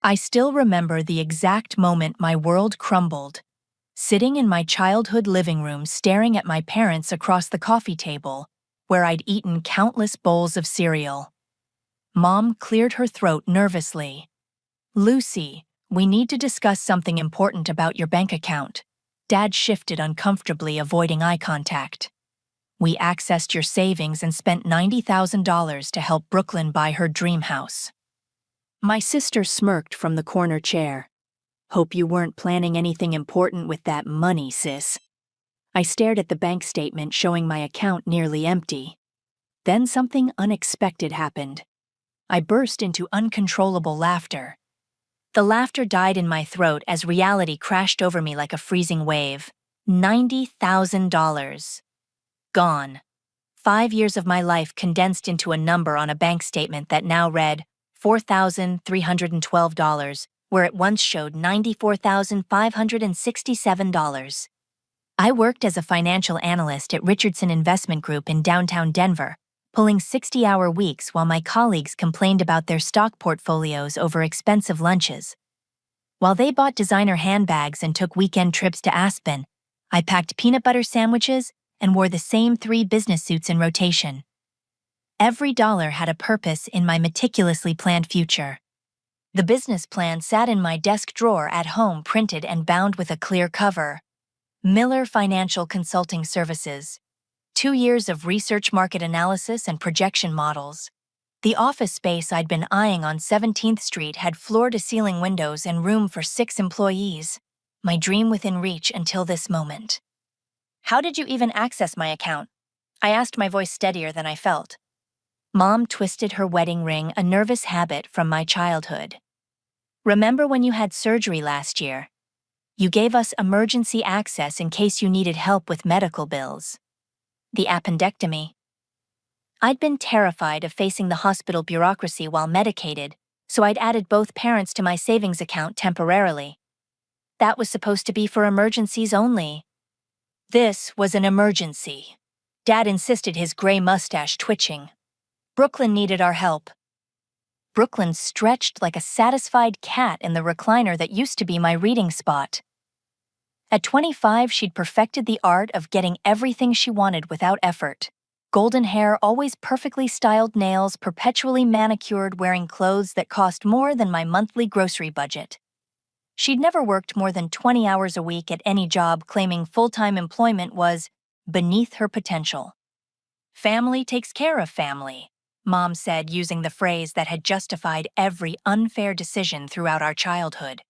I still remember the exact moment my world crumbled, sitting in my childhood living room staring at my parents across the coffee table, where I'd eaten countless bowls of cereal. Mom cleared her throat nervously. "Lucy, we need to discuss something important about your bank account." Dad shifted uncomfortably, avoiding eye contact. "We accessed your savings and spent $90,000 to help Brooklyn buy her dream house." My sister smirked from the corner chair. "Hope you weren't planning anything important with that money, sis." I stared at the bank statement showing my account nearly empty. Then something unexpected happened. I burst into uncontrollable laughter. The laughter died in my throat as reality crashed over me like a freezing wave. $90,000. Gone. 5 years of my life condensed into a number on a bank statement that now read $4,312, where it once showed $94,567. I worked as a financial analyst at Richardson Investment Group in downtown Denver, pulling 60-hour weeks while my colleagues complained about their stock portfolios over expensive lunches. While they bought designer handbags and took weekend trips to Aspen, I packed peanut butter sandwiches and wore the same 3 business suits in rotation. Every dollar had a purpose in my meticulously planned future. The business plan sat in my desk drawer at home, printed and bound with a clear cover. Miller Financial Consulting Services. 2 years of research, market analysis, and projection models. The office space I'd been eyeing on 17th Street had floor-to-ceiling windows and room for 6 employees. My dream within reach until this moment. "How did you even access my account?" I asked, my voice steadier than I felt. Mom twisted her wedding ring, a nervous habit from my childhood. "Remember when you had surgery last year? You gave us emergency access in case you needed help with medical bills. The appendectomy." I'd been terrified of facing the hospital bureaucracy while medicated, so I'd added both parents to my savings account temporarily. That was supposed to be for emergencies only. This was an emergency. Dad insisted, his gray mustache twitching. Brooklyn needed our help. Brooklyn stretched like a satisfied cat in the recliner that used to be my reading spot. At 25, she'd perfected the art of getting everything she wanted without effort. Golden hair, always perfectly styled nails, perpetually manicured, wearing clothes that cost more than my monthly grocery budget. She'd never worked more than 20 hours a week at any job, claiming full-time employment was beneath her potential. "Family takes care of family," Mom said, using the phrase that had justified every unfair decision throughout our childhood.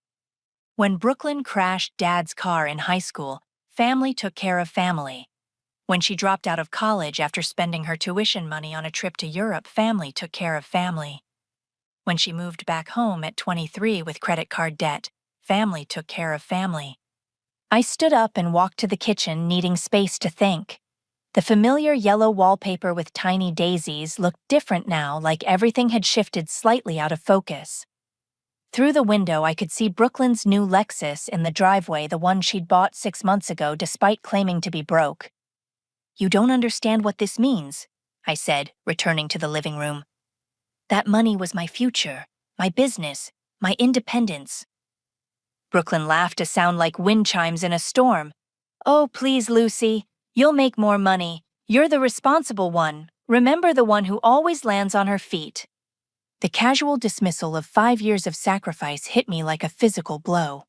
When Brooklyn crashed Dad's car in high school, family took care of family. When she dropped out of college after spending her tuition money on a trip to Europe, family took care of family. When she moved back home at 23 with credit card debt, family took care of family. I stood up and walked to the kitchen, needing space to think. The familiar yellow wallpaper with tiny daisies looked different now, like everything had shifted slightly out of focus. Through the window, I could see Brooklyn's new Lexus in the driveway, the one she'd bought 6 months ago despite claiming to be broke. "You don't understand what this means," I said, returning to the living room. "That money was my future, my business, my independence." Brooklyn laughed to sound like wind chimes in a storm. "Oh, please, Lucy. You'll make more money. You're the responsible one. Remember, the one who always lands on her feet." The casual dismissal of 5 years of sacrifice hit me like a physical blow.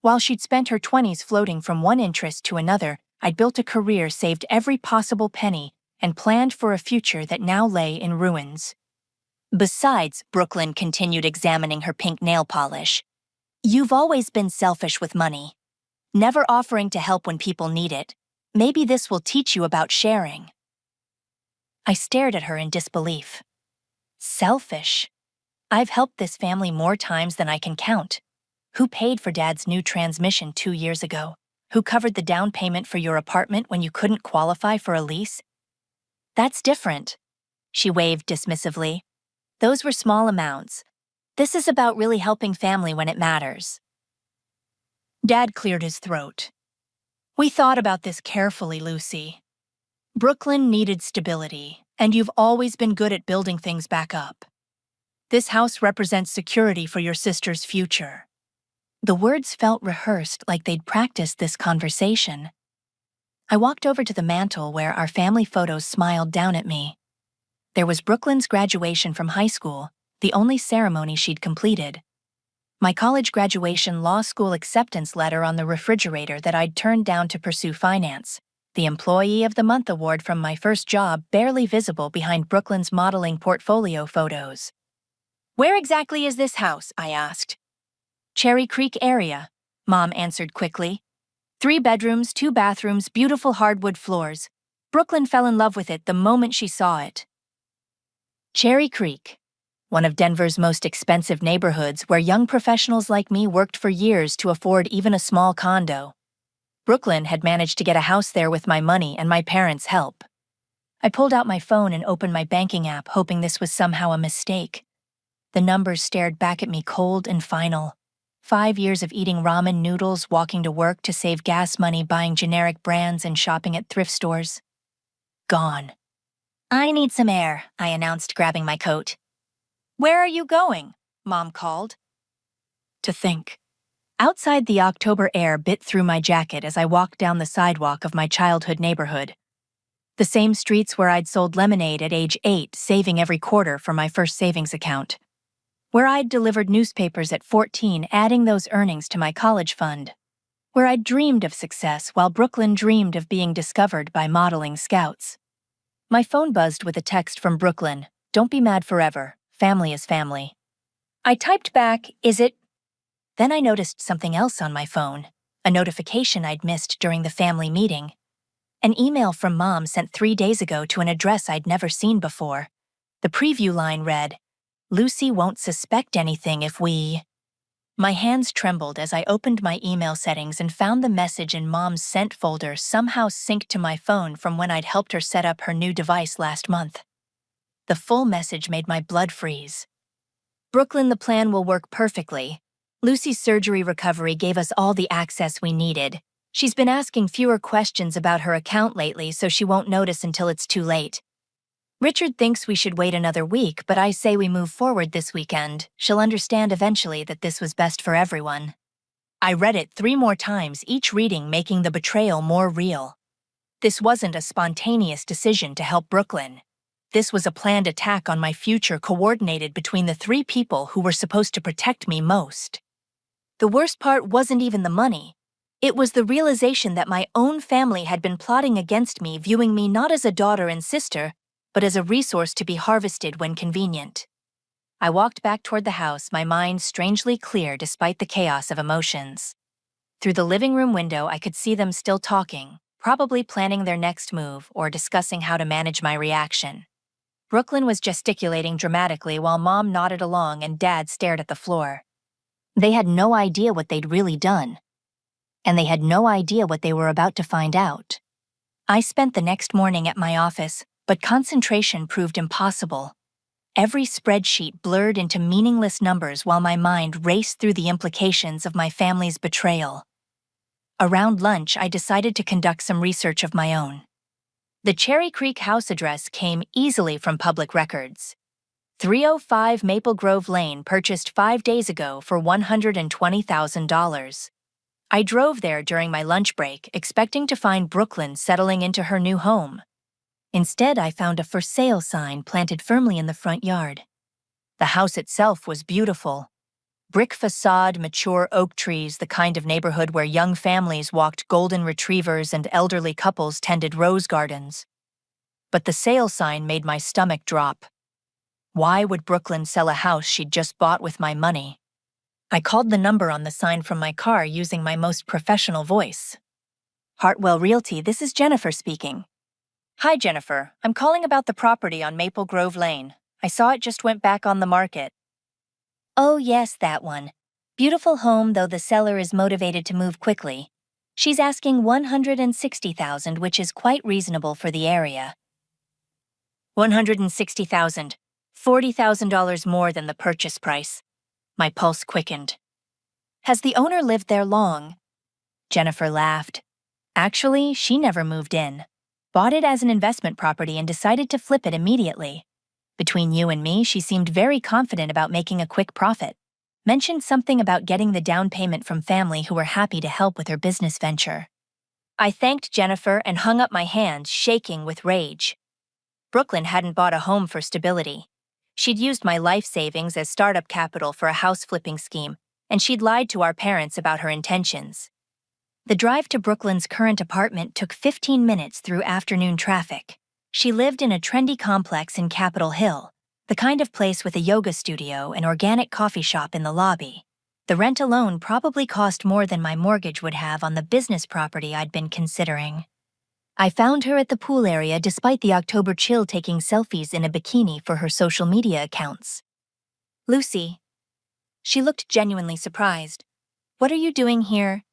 While she'd spent her 20s floating from one interest to another, I'd built a career, saved every possible penny, and planned for a future that now lay in ruins. "Besides," Brooklyn continued, examining her pink nail polish, "you've always been selfish with money, never offering to help when people need it. Maybe this will teach you about sharing." I stared at her in disbelief. Selfish? I've helped this family more times than I can count. Who paid for Dad's new transmission 2 years ago? Who covered the down payment for your apartment when you couldn't qualify for a lease? "That's different," she waved dismissively. "Those were small amounts. This is about really helping family when it matters." Dad cleared his throat. "We thought about this carefully, Lucy. Brooklyn needed stability, and you've always been good at building things back up. This house represents security for your sister's future." The words felt rehearsed, like they'd practiced this conversation. I walked over to the mantel where our family photos smiled down at me. There was Brooklyn's graduation from high school, the only ceremony she'd completed. My college graduation law school acceptance letter on the refrigerator that I'd turned down to pursue finance, the Employee of the Month award from my first job barely visible behind Brooklyn's modeling portfolio photos. "Where exactly is this house?" I asked. "Cherry Creek area," Mom answered quickly. 3 bedrooms, 2 bathrooms, beautiful hardwood floors. Brooklyn fell in love with it the moment she saw it. Cherry Creek, one of Denver's most expensive neighborhoods where young professionals like me worked for years to afford even a small condo. Brooklyn had managed to get a house there with my money and my parents' help. I pulled out my phone and opened my banking app, hoping this was somehow a mistake. The numbers stared back at me cold and final. 5 years of eating ramen noodles, walking to work to save gas money, buying generic brands, and shopping at thrift stores. Gone. "I need some air," I announced, grabbing my coat. "Where are you going?" Mom called. To think. Outside, the October air bit through my jacket as I walked down the sidewalk of my childhood neighborhood. The same streets where I'd sold lemonade at age 8, saving every quarter for my first savings account. Where I'd delivered newspapers at 14, adding those earnings to my college fund. Where I'd dreamed of success while Brooklyn dreamed of being discovered by modeling scouts. My phone buzzed with a text from Brooklyn. "Don't be mad forever. Family is family." I typed back, "Is it?" Then I noticed something else on my phone, a notification I'd missed during the family meeting. An email from Mom sent 3 days ago to an address I'd never seen before. The preview line read, "Lucy won't suspect anything if we..." My hands trembled as I opened my email settings and found the message in Mom's sent folder somehow synced to my phone from when I'd helped her set up her new device last month. The full message made my blood freeze. "Brooklyn, the plan will work perfectly. Lucy's surgery recovery gave us all the access we needed. She's been asking fewer questions about her account lately, so she won't notice until it's too late. Richard thinks we should wait another week, but I say we move forward this weekend. She'll understand eventually that this was best for everyone." I read it 3 more times, each reading making the betrayal more real. This wasn't a spontaneous decision to help Brooklyn. This was a planned attack on my future, coordinated between the 3 people who were supposed to protect me most. The worst part wasn't even the money. It was the realization that my own family had been plotting against me, viewing me not as a daughter and sister, but as a resource to be harvested when convenient. I walked back toward the house, my mind strangely clear despite the chaos of emotions. Through the living room window, I could see them still talking, probably planning their next move or discussing how to manage my reaction. Brooklyn was gesticulating dramatically while Mom nodded along and Dad stared at the floor. They had no idea what they'd really done. And they had no idea what they were about to find out. I spent the next morning at my office, but concentration proved impossible. Every spreadsheet blurred into meaningless numbers while my mind raced through the implications of my family's betrayal. Around lunch, I decided to conduct some research of my own. The Cherry Creek house address came easily from public records. 305 Maple Grove Lane, purchased 5 days ago for $120,000. I drove there during my lunch break, expecting to find Brooklyn settling into her new home. Instead, I found a for sale sign planted firmly in the front yard. The house itself was beautiful. Brick facade, mature oak trees, the kind of neighborhood where young families walked golden retrievers and elderly couples tended rose gardens. But the sale sign made my stomach drop. Why would Brooklyn sell a house she'd just bought with my money? I called the number on the sign from my car using my most professional voice. "Hartwell Realty, this is Jennifer speaking." "Hi, Jennifer. I'm calling about the property on Maple Grove Lane. I saw it just went back on the market." "Oh, yes, that one. Beautiful home, though the seller is motivated to move quickly. She's asking $160,000, which is quite reasonable for the area." $160,000, $40,000 more than the purchase price. My pulse quickened. "Has the owner lived there long?" Jennifer laughed. "Actually, she never moved in. Bought it as an investment property and decided to flip it immediately. Between you and me, she seemed very confident about making a quick profit. Mentioned something about getting the down payment from family who were happy to help with her business venture. I thanked Jennifer and hung up my hands, shaking with rage. Brooklyn hadn't bought a home for stability. She'd used my life savings as startup capital for a house flipping scheme, and she'd lied to our parents about her intentions. The drive to Brooklyn's current apartment took 15 minutes through afternoon traffic. She lived in a trendy complex in Capitol Hill, the kind of place with a yoga studio and organic coffee shop in the lobby. The rent alone probably cost more than my mortgage would have on the business property I'd been considering. I found her at the pool area despite the October chill, taking selfies in a bikini for her social media accounts. "Lucy." She looked genuinely surprised. "What are you doing here?"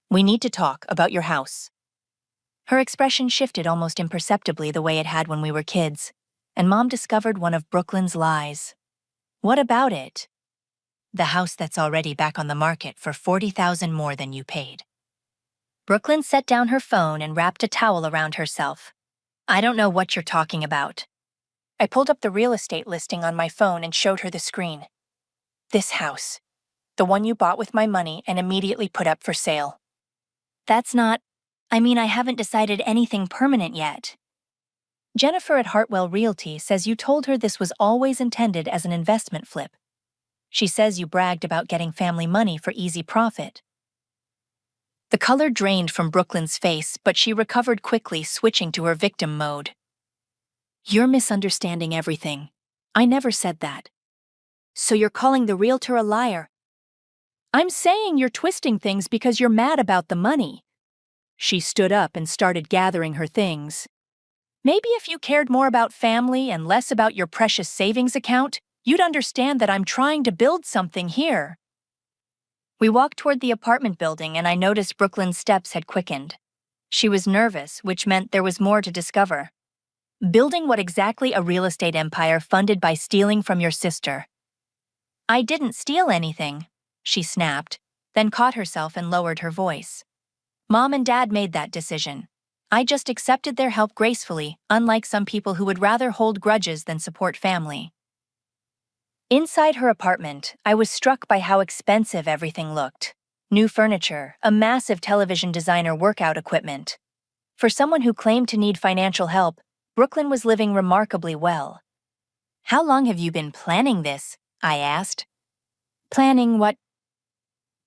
"We need to talk about your house." Her expression shifted almost imperceptibly the way it had when we were kids, and Mom discovered one of Brooklyn's lies. "What about it?" "The house that's already back on the market for $40,000 more than you paid." Brooklyn set down her phone and wrapped a towel around herself. "I don't know what you're talking about." I pulled up the real estate listing on my phone and showed her the screen. "This house. The one you bought with my money and immediately put up for sale." "That's not... I haven't decided anything permanent yet." "Jennifer at Hartwell Realty says you told her this was always intended as an investment flip. She says you bragged about getting family money for easy profit." The color drained from Brooklyn's face, but she recovered quickly, switching to her victim mode. "You're misunderstanding everything. I never said that." "So you're calling the realtor a liar?" "I'm saying you're twisting things because you're mad about the money." She stood up and started gathering her things. "Maybe if you cared more about family and less about your precious savings account, you'd understand that I'm trying to build something here." We walked toward the apartment building, and I noticed Brooklyn's steps had quickened. She was nervous, which meant there was more to discover. "Building what exactly? A real estate empire funded by stealing from your sister." "I didn't steal anything," she snapped, then caught herself and lowered her voice. "Mom and Dad made that decision. I just accepted their help gracefully, unlike some people who would rather hold grudges than support family." Inside her apartment, I was struck by how expensive everything looked. New furniture, a massive television, designer workout equipment. For someone who claimed to need financial help, Brooklyn was living remarkably well. "How long have you been planning this?" I asked. "Planning what?"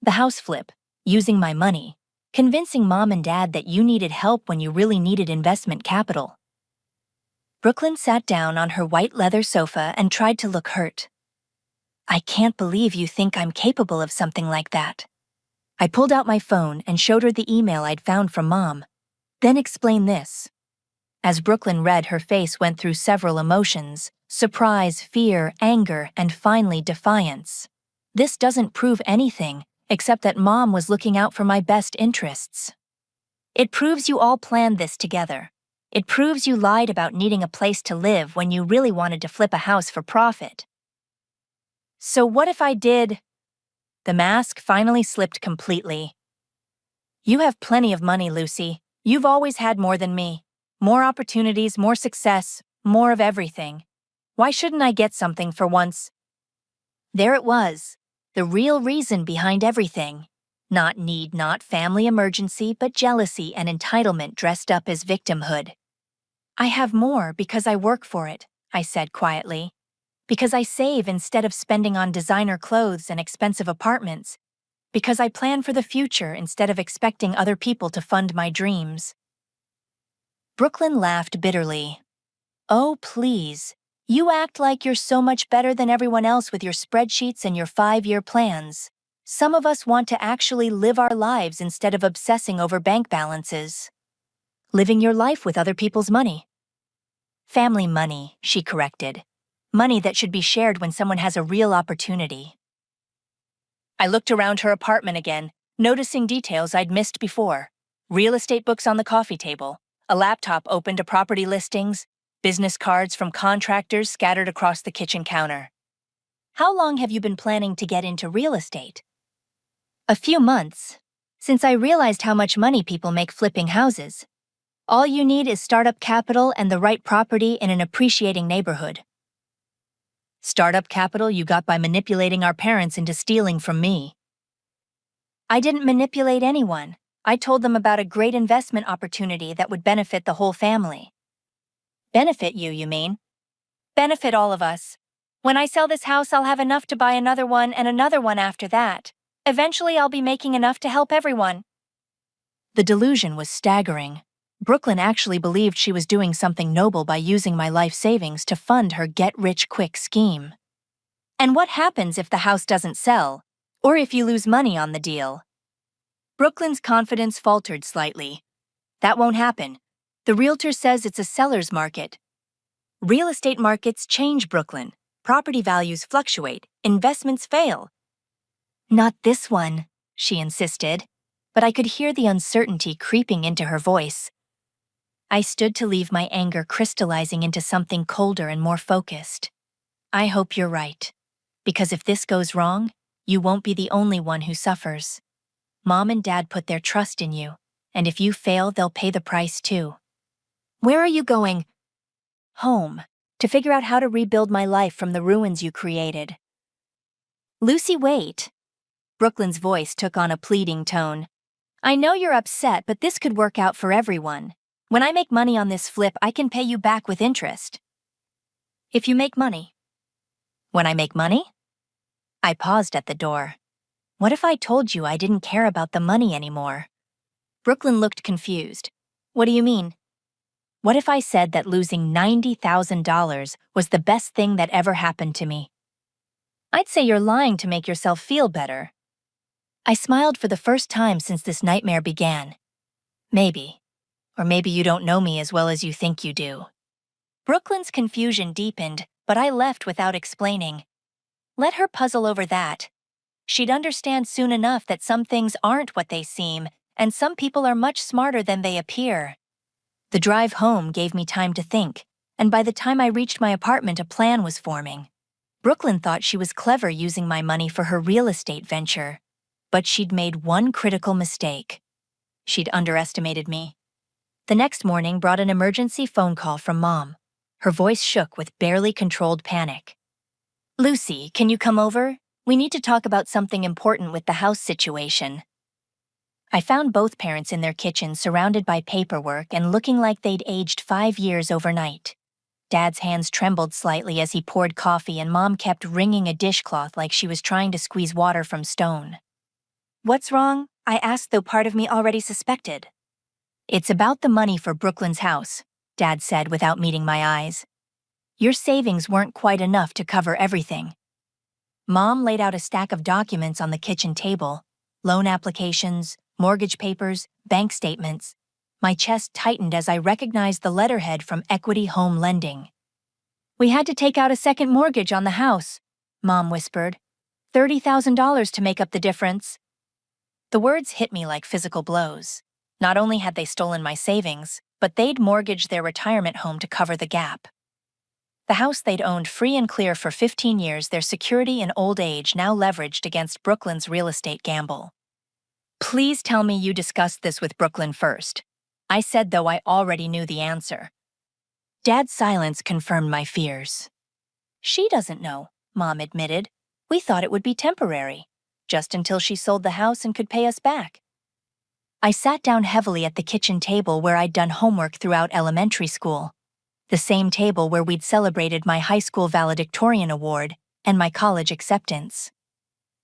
"The house flip, using my money, convincing Mom and Dad that you needed help when you really needed investment capital." Brooklyn sat down on her white leather sofa and tried to look hurt. "I can't believe you think I'm capable of something like that." I pulled out my phone and showed her the email I'd found from Mom. "Then explain this." As Brooklyn read, her face went through several emotions: surprise, fear, anger, and finally defiance. "This doesn't prove anything, except that Mom was looking out for my best interests. It proves you all planned this together. It proves you lied about needing a place to live when you really wanted to flip a house for profit." "So what if I did?" The mask finally slipped completely. "You have plenty of money, Lucy. You've always had more than me. More opportunities, more success, more of everything. Why shouldn't I get something for once?" There it was, the real reason behind everything. Not need, not family emergency, but jealousy and entitlement dressed up as victimhood. "I have more because I work for it," I said quietly. "Because I save instead of spending on designer clothes and expensive apartments. Because I plan for the future instead of expecting other people to fund my dreams." Brooklyn laughed bitterly. "Oh, please. You act like you're so much better than everyone else with your spreadsheets and your 5-year plans. Some of us want to actually live our lives instead of obsessing over bank balances." "Living your life with other people's money." "Family money," she corrected. "Money that should be shared when someone has a real opportunity." I looked around her apartment again, noticing details I'd missed before. Real estate books on the coffee table, a laptop open to property listings, business cards from contractors scattered across the kitchen counter. "How long have you been planning to get into real estate?" "A few months, since I realized how much money people make flipping houses. All you need is startup capital and the right property in an appreciating neighborhood. Startup capital you got by manipulating our parents into stealing from me. I didn't manipulate anyone. I told them about a great investment opportunity that would benefit the whole family. Benefit you, you mean? Benefit all of us. When I sell this house, I'll have enough to buy another one and another one after that. Eventually, I'll be making enough to help everyone. The delusion was staggering. Brooklyn actually believed she was doing something noble by using my life savings to fund her get-rich-quick scheme. And what happens if the house doesn't sell, or if you lose money on the deal? Brooklyn's confidence faltered slightly. That won't happen. The realtor says it's a seller's market. Real estate markets change, Brooklyn. Property values fluctuate, investments fail. Not this one, she insisted, but I could hear the uncertainty creeping into her voice. I stood to leave my anger crystallizing into something colder and more focused. I hope you're right. Because if this goes wrong, you won't be the only one who suffers. Mom and Dad put their trust in you, and if you fail, they'll pay the price too. Where are you going? Home, to figure out how to rebuild my life from the ruins you created. Lucy, wait. Brooklyn's voice took on a pleading tone. I know you're upset, but this could work out for everyone. When I make money on this flip, I can pay you back with interest. If you make money. When I make money? I paused at the door. What if I told you I didn't care about the money anymore? Brooklyn looked confused. What do you mean? What if I said that losing $90,000 was the best thing that ever happened to me? I'd say you're lying to make yourself feel better. I smiled for the first time since this nightmare began. Maybe. Or maybe you don't know me as well as you think you do. Brooklyn's confusion deepened, but I left without explaining. Let her puzzle over that. She'd understand soon enough that some things aren't what they seem, and some people are much smarter than they appear. The drive home gave me time to think, and by the time I reached my apartment, a plan was forming. Brooklyn thought she was clever using my money for her real estate venture, but she'd made one critical mistake. She'd underestimated me. The next morning brought an emergency phone call from Mom. Her voice shook with barely controlled panic. Lucy, can you come over? We need to talk about something important with the house situation. I found both parents in their kitchen surrounded by paperwork and looking like they'd aged 5 years overnight. Dad's hands trembled slightly as he poured coffee, and Mom kept wringing a dishcloth like she was trying to squeeze water from stone. What's wrong? I asked, though part of me already suspected. It's about the money for Brooklyn's house, Dad said without meeting my eyes. Your savings weren't quite enough to cover everything. Mom laid out a stack of documents on the kitchen table: loan applications, mortgage papers, bank statements. My chest tightened as I recognized the letterhead from Equity Home Lending. We had to take out a second mortgage on the house, Mom whispered. $30,000 to make up the difference. The words hit me like physical blows. Not only had they stolen my savings, but they'd mortgaged their retirement home to cover the gap. The house they'd owned free and clear for 15 years, their security in old age now leveraged against Brooklyn's real estate gamble. Please tell me you discussed this with Brooklyn first, I said, though I already knew the answer. Dad's silence confirmed my fears. She doesn't know, Mom admitted. We thought it would be temporary, just until she sold the house and could pay us back. I sat down heavily at the kitchen table where I'd done homework throughout elementary school, the same table where we'd celebrated my high school valedictorian award and my college acceptance.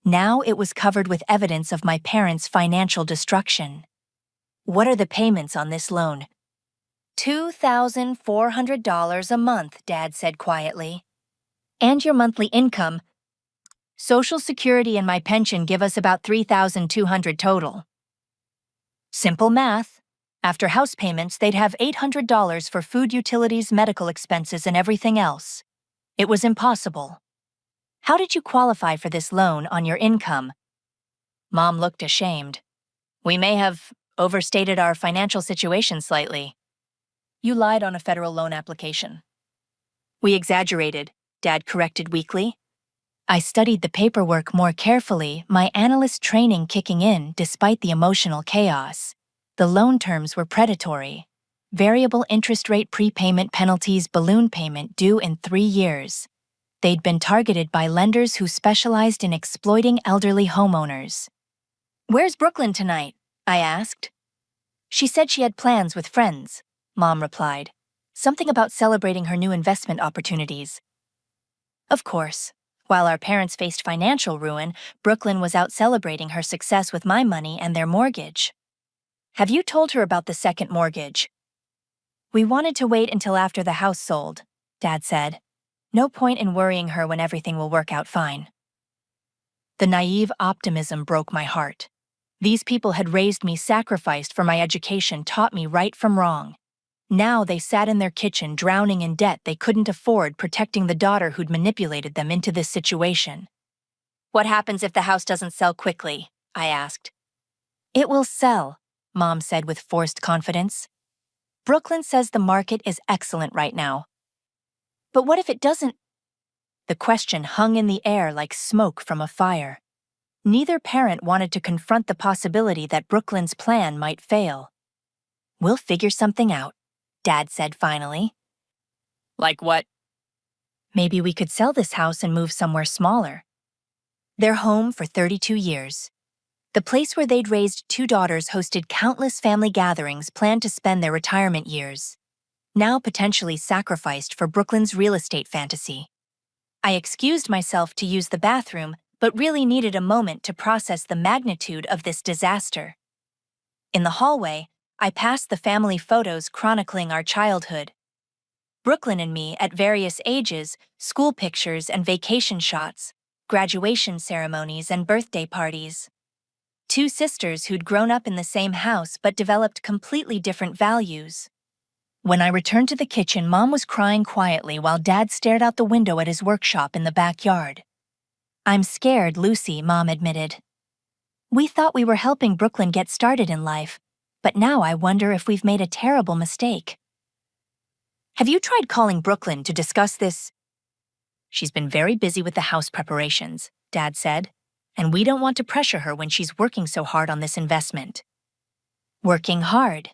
Now it was covered with evidence of my parents' financial destruction. What are the payments on this loan? $2,400 a month, Dad said quietly. And your monthly income. Social Security and my pension give us about $3,200 total. Simple math. After house payments, they'd have $800 for food, utilities, medical expenses, and everything else. It was impossible. How did you qualify for this loan on your income? Mom looked ashamed. We may have overstated our financial situation slightly. You lied on a federal loan application. We exaggerated, Dad corrected weakly. I studied the paperwork more carefully, my analyst training kicking in despite the emotional chaos. The loan terms were predatory. Variable interest rate, prepayment penalties, balloon payment due in 3 years. They'd been targeted by lenders who specialized in exploiting elderly homeowners. "Where's Brooklyn tonight?" I asked. "She said she had plans with friends," Mom replied. "Something about celebrating her new investment opportunities." Of course, while our parents faced financial ruin, Brooklyn was out celebrating her success with my money and their mortgage. "Have you told her about the second mortgage?" "We wanted to wait until after the house sold," Dad said. "No point in worrying her when everything will work out fine." The naive optimism broke my heart. These people had raised me, sacrificed for my education, taught me right from wrong. Now they sat in their kitchen drowning in debt they couldn't afford, protecting the daughter who'd manipulated them into this situation. "What happens if the house doesn't sell quickly?" I asked. "It will sell," Mom said with forced confidence. "Brooklyn says the market is excellent right now." "But what if it doesn't?" The question hung in the air like smoke from a fire. Neither parent wanted to confront the possibility that Brooklyn's plan might fail. "We'll figure something out," Dad said finally. "Like what?" "Maybe we could sell this house and move somewhere smaller." Their home for 32 years. The place where they'd raised two daughters hosted countless family gatherings planned to spend their retirement years. Now potentially sacrificed for Brooklyn's real estate fantasy. I excused myself to use the bathroom, but really needed a moment to process the magnitude of this disaster. In the hallway, I passed the family photos chronicling our childhood. Brooklyn and me at various ages, school pictures and vacation shots, graduation ceremonies and birthday parties. Two sisters who'd grown up in the same house but developed completely different values. When I returned to the kitchen, Mom was crying quietly while Dad stared out the window at his workshop in the backyard. "I'm scared, Lucy," Mom admitted. "We thought we were helping Brooklyn get started in life, but now I wonder if we've made a terrible mistake." "Have you tried calling Brooklyn to discuss this?" "She's been very busy with the house preparations," Dad said, "and we don't want to pressure her when she's working so hard on this investment." Working hard.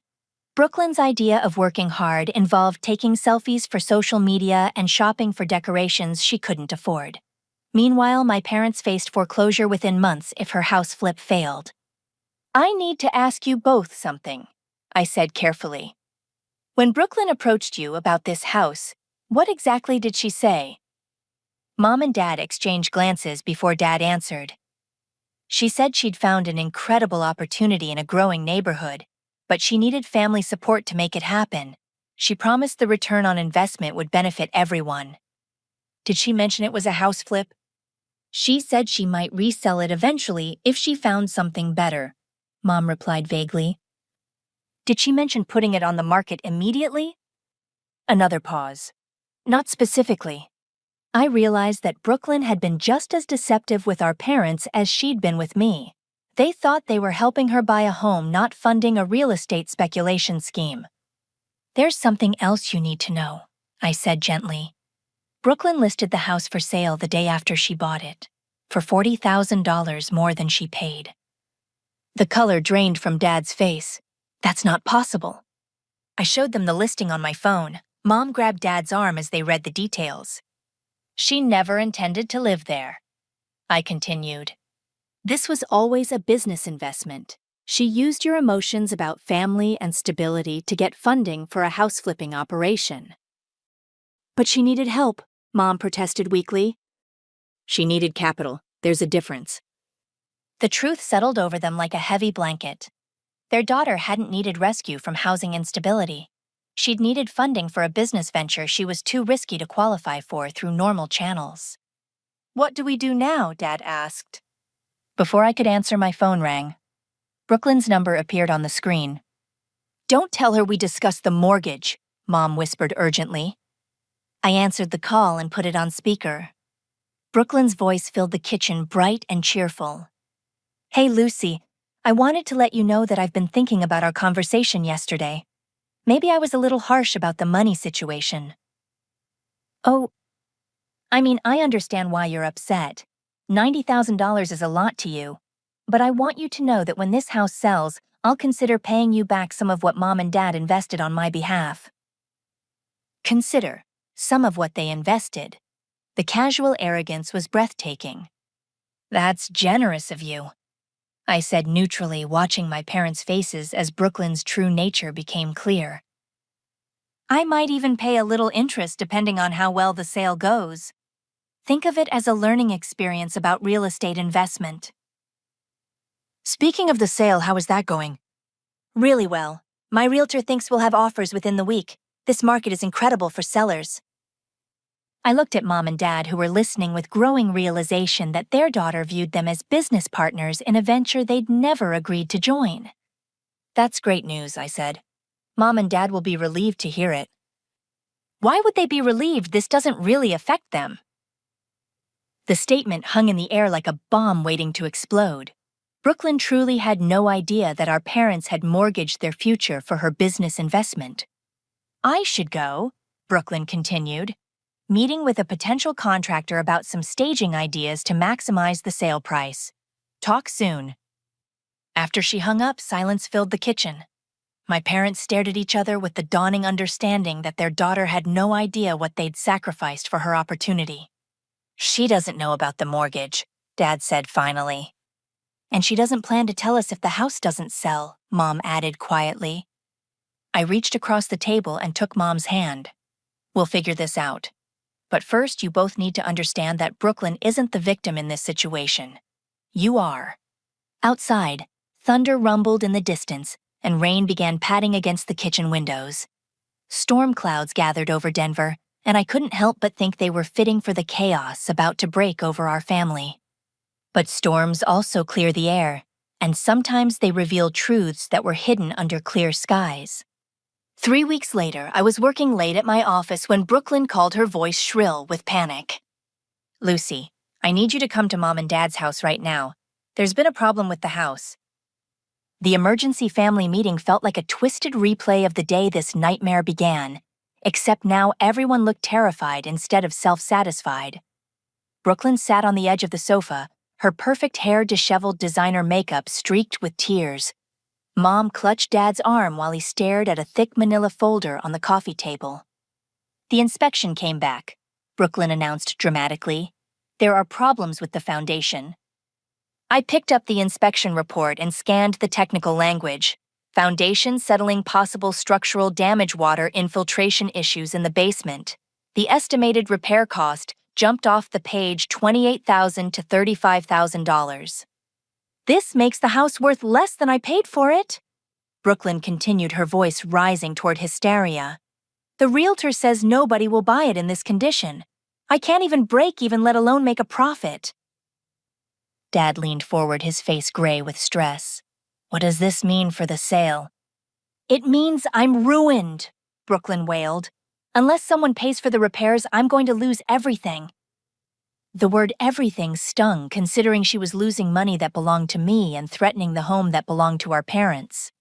Brooklyn's idea of working hard involved taking selfies for social media and shopping for decorations she couldn't afford. Meanwhile, my parents faced foreclosure within months if her house flip failed. "I need to ask you both something," I said carefully. "When Brooklyn approached you about this house, what exactly did she say?" Mom and Dad exchanged glances before Dad answered. "She said she'd found an incredible opportunity in a growing neighborhood, but she needed family support to make it happen. She promised the return on investment would benefit everyone." "Did she mention it was a house flip?" "She said she might resell it eventually if she found something better," Mom replied vaguely. "Did she mention putting it on the market immediately?" Another pause. "Not specifically." I realized that Brooklyn had been just as deceptive with our parents as she'd been with me. They thought they were helping her buy a home, not funding a real estate speculation scheme. "There's something else you need to know," I said gently. "Brooklyn listed the house for sale the day after she bought it, for $40,000 more than she paid." The color drained from Dad's face. "That's not possible." I showed them the listing on my phone. Mom grabbed Dad's arm as they read the details. "She never intended to live there," I continued. "This was always a business investment. She used your emotions about family and stability to get funding for a house flipping operation." "But she needed help," Mom protested weakly. "She needed capital. There's a difference." The truth settled over them like a heavy blanket. Their daughter hadn't needed rescue from housing instability. She'd needed funding for a business venture she was too risky to qualify for through normal channels. "What do we do now?" Dad asked. Before I could answer, my phone rang. Brooklyn's number appeared on the screen. "Don't tell her we discussed the mortgage," Mom whispered urgently. I answered the call and put it on speaker. Brooklyn's voice filled the kitchen, bright and cheerful. "Hey, Lucy, I wanted to let you know that I've been thinking about our conversation yesterday. Maybe I was a little harsh about the money situation." "Oh, I understand why you're upset. $90,000 is a lot to you. But I want you to know that when this house sells, I'll consider paying you back some of what Mom and Dad invested on my behalf." Consider some of what they invested. The casual arrogance was breathtaking. "That's generous of you," I said neutrally, watching my parents' faces as Brooklyn's true nature became clear. "I might even pay a little interest depending on how well the sale goes. Think of it as a learning experience about real estate investment." "Speaking of the sale, how is that going?" "Really well. My realtor thinks we'll have offers within the week. This market is incredible for sellers." I looked at Mom and Dad, who were listening with growing realization that their daughter viewed them as business partners in a venture they'd never agreed to join. "That's great news," I said. "Mom and Dad will be relieved to hear it." "Why would they be relieved? This doesn't really affect them." The statement hung in the air like a bomb waiting to explode. Brooklyn truly had no idea that our parents had mortgaged their future for her business investment. "I should go," Brooklyn continued, "meeting with a potential contractor about some staging ideas to maximize the sale price. Talk soon." After she hung up, silence filled the kitchen. My parents stared at each other with the dawning understanding that their daughter had no idea what they'd sacrificed for her opportunity. "She doesn't know about the mortgage," Dad said finally. "And she doesn't plan to tell us if the house doesn't sell," Mom added quietly. I reached across the table and took Mom's hand. "We'll figure this out. But first, you both need to understand that Brooklyn isn't the victim in this situation. You are." Outside, thunder rumbled in the distance, and rain began patting against the kitchen windows. Storm clouds gathered over Denver, and I couldn't help but think they were fitting for the chaos about to break over our family. But storms also clear the air, and sometimes they reveal truths that were hidden under clear skies. 3 weeks later, I was working late at my office when Brooklyn called, her voice shrill with panic. "Lucy, I need you to come to Mom and Dad's house right now. There's been a problem with the house." The emergency family meeting felt like a twisted replay of the day this nightmare began, except now everyone looked terrified instead of self-satisfied. Brooklyn sat on the edge of the sofa, her perfect hair disheveled, designer makeup streaked with tears. Mom clutched Dad's arm while he stared at a thick manila folder on the coffee table. "The inspection came back," Brooklyn announced dramatically. "There are problems with the foundation." I picked up the inspection report and scanned the technical language. "Foundation settling possible structural damage, water infiltration issues in the basement." The estimated repair cost jumped off the page, $28,000 to $35,000. "This makes the house worth less than I paid for it," Brooklyn continued, her voice rising toward hysteria. "The realtor says nobody will buy it in this condition. I can't even break even, let alone make a profit." Dad leaned forward, his face gray with stress. "What does this mean for the sale?" "It means I'm ruined," Brooklyn wailed. "Unless someone pays for the repairs, I'm going to lose everything." The word everything stung, considering she was losing money that belonged to me and threatening the home that belonged to our parents.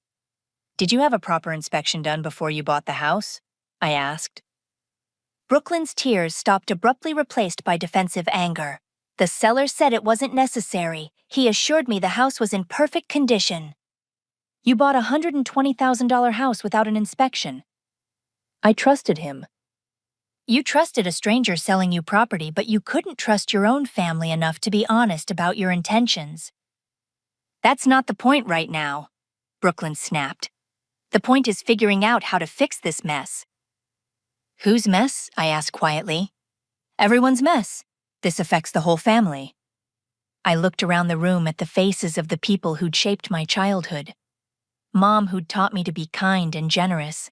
"Did you have a proper inspection done before you bought the house?" I asked. Brooklyn's tears stopped abruptly, replaced by defensive anger. "The seller said it wasn't necessary. He assured me the house was in perfect condition." "You bought a $120,000 house without an inspection." "I trusted him." "You trusted a stranger selling you property, but you couldn't trust your own family enough to be honest about your intentions." "That's not the point right now," Brooklyn snapped. "The point is figuring out how to fix this mess." "Whose mess?" I asked quietly. "Everyone's mess. This affects the whole family." I looked around the room at the faces of the people who'd shaped my childhood. Mom, who'd taught me to be kind and generous.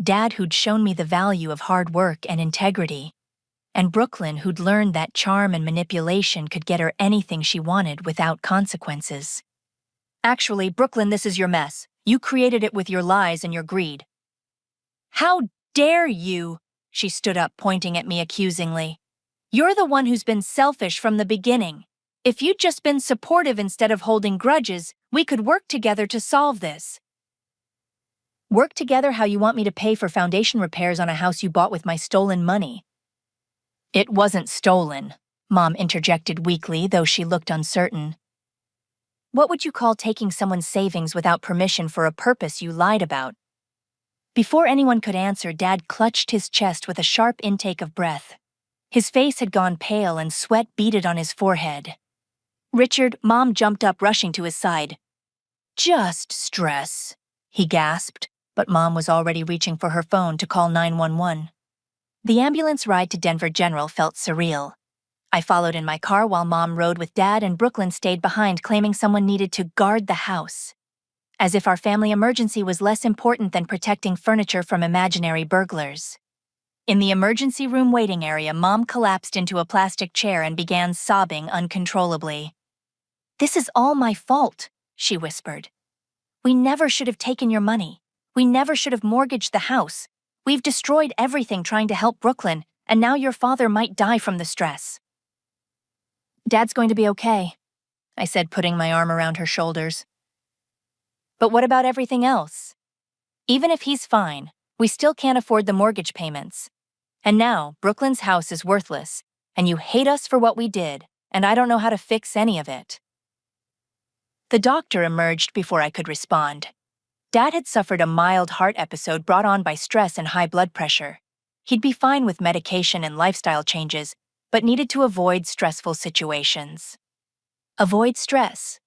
Dad, who'd shown me the value of hard work and integrity. And Brooklyn, who'd learned that charm and manipulation could get her anything she wanted without consequences. "Actually, Brooklyn, this is your mess. You created it with your lies and your greed." "How dare you?" She stood up, pointing at me accusingly. "You're the one who's been selfish from the beginning. If you'd just been supportive instead of holding grudges, we could work together to solve this." "Work together? How you want me to pay for foundation repairs on a house you bought with my stolen money?" "It wasn't stolen," Mom interjected weakly, though she looked uncertain. "What would you call taking someone's savings without permission for a purpose you lied about?" Before anyone could answer, Dad clutched his chest with a sharp intake of breath. His face had gone pale and sweat beaded on his forehead. "Richard," Mom jumped up, rushing to his side. "Just stress," he gasped, but Mom was already reaching for her phone to call 911. The ambulance ride to Denver General felt surreal. I followed in my car while Mom rode with Dad, and Brooklyn stayed behind, claiming someone needed to guard the house. As if our family emergency was less important than protecting furniture from imaginary burglars. In the emergency room waiting area, Mom collapsed into a plastic chair and began sobbing uncontrollably. "This is all my fault," she whispered. "We never should have taken your money. We never should have mortgaged the house. We've destroyed everything trying to help Brooklyn, and now your father might die from the stress." "Dad's going to be okay," I said, putting my arm around her shoulders. "But what about everything else? Even if he's fine, we still can't afford the mortgage payments. And now, Brooklyn's house is worthless, and you hate us for what we did, and I don't know how to fix any of it." The doctor emerged before I could respond. Dad had suffered a mild heart episode brought on by stress and high blood pressure. He'd be fine with medication and lifestyle changes, but needed to avoid stressful situations. Avoid stress.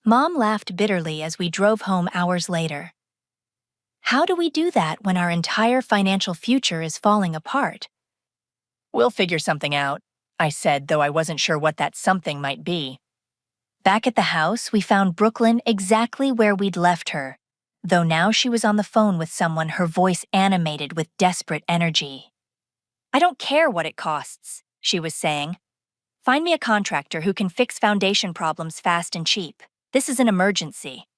Mom laughed bitterly as we drove home hours later. How do we do that when our entire financial future is falling apart? "We'll figure something out," I said, though I wasn't sure what that something might be. Back at the house, we found Brooklyn exactly where we'd left her, though now she was on the phone with someone, her voice animated with desperate energy. "I don't care what it costs," she was saying. "Find me a contractor who can fix foundation problems fast and cheap. This is an emergency."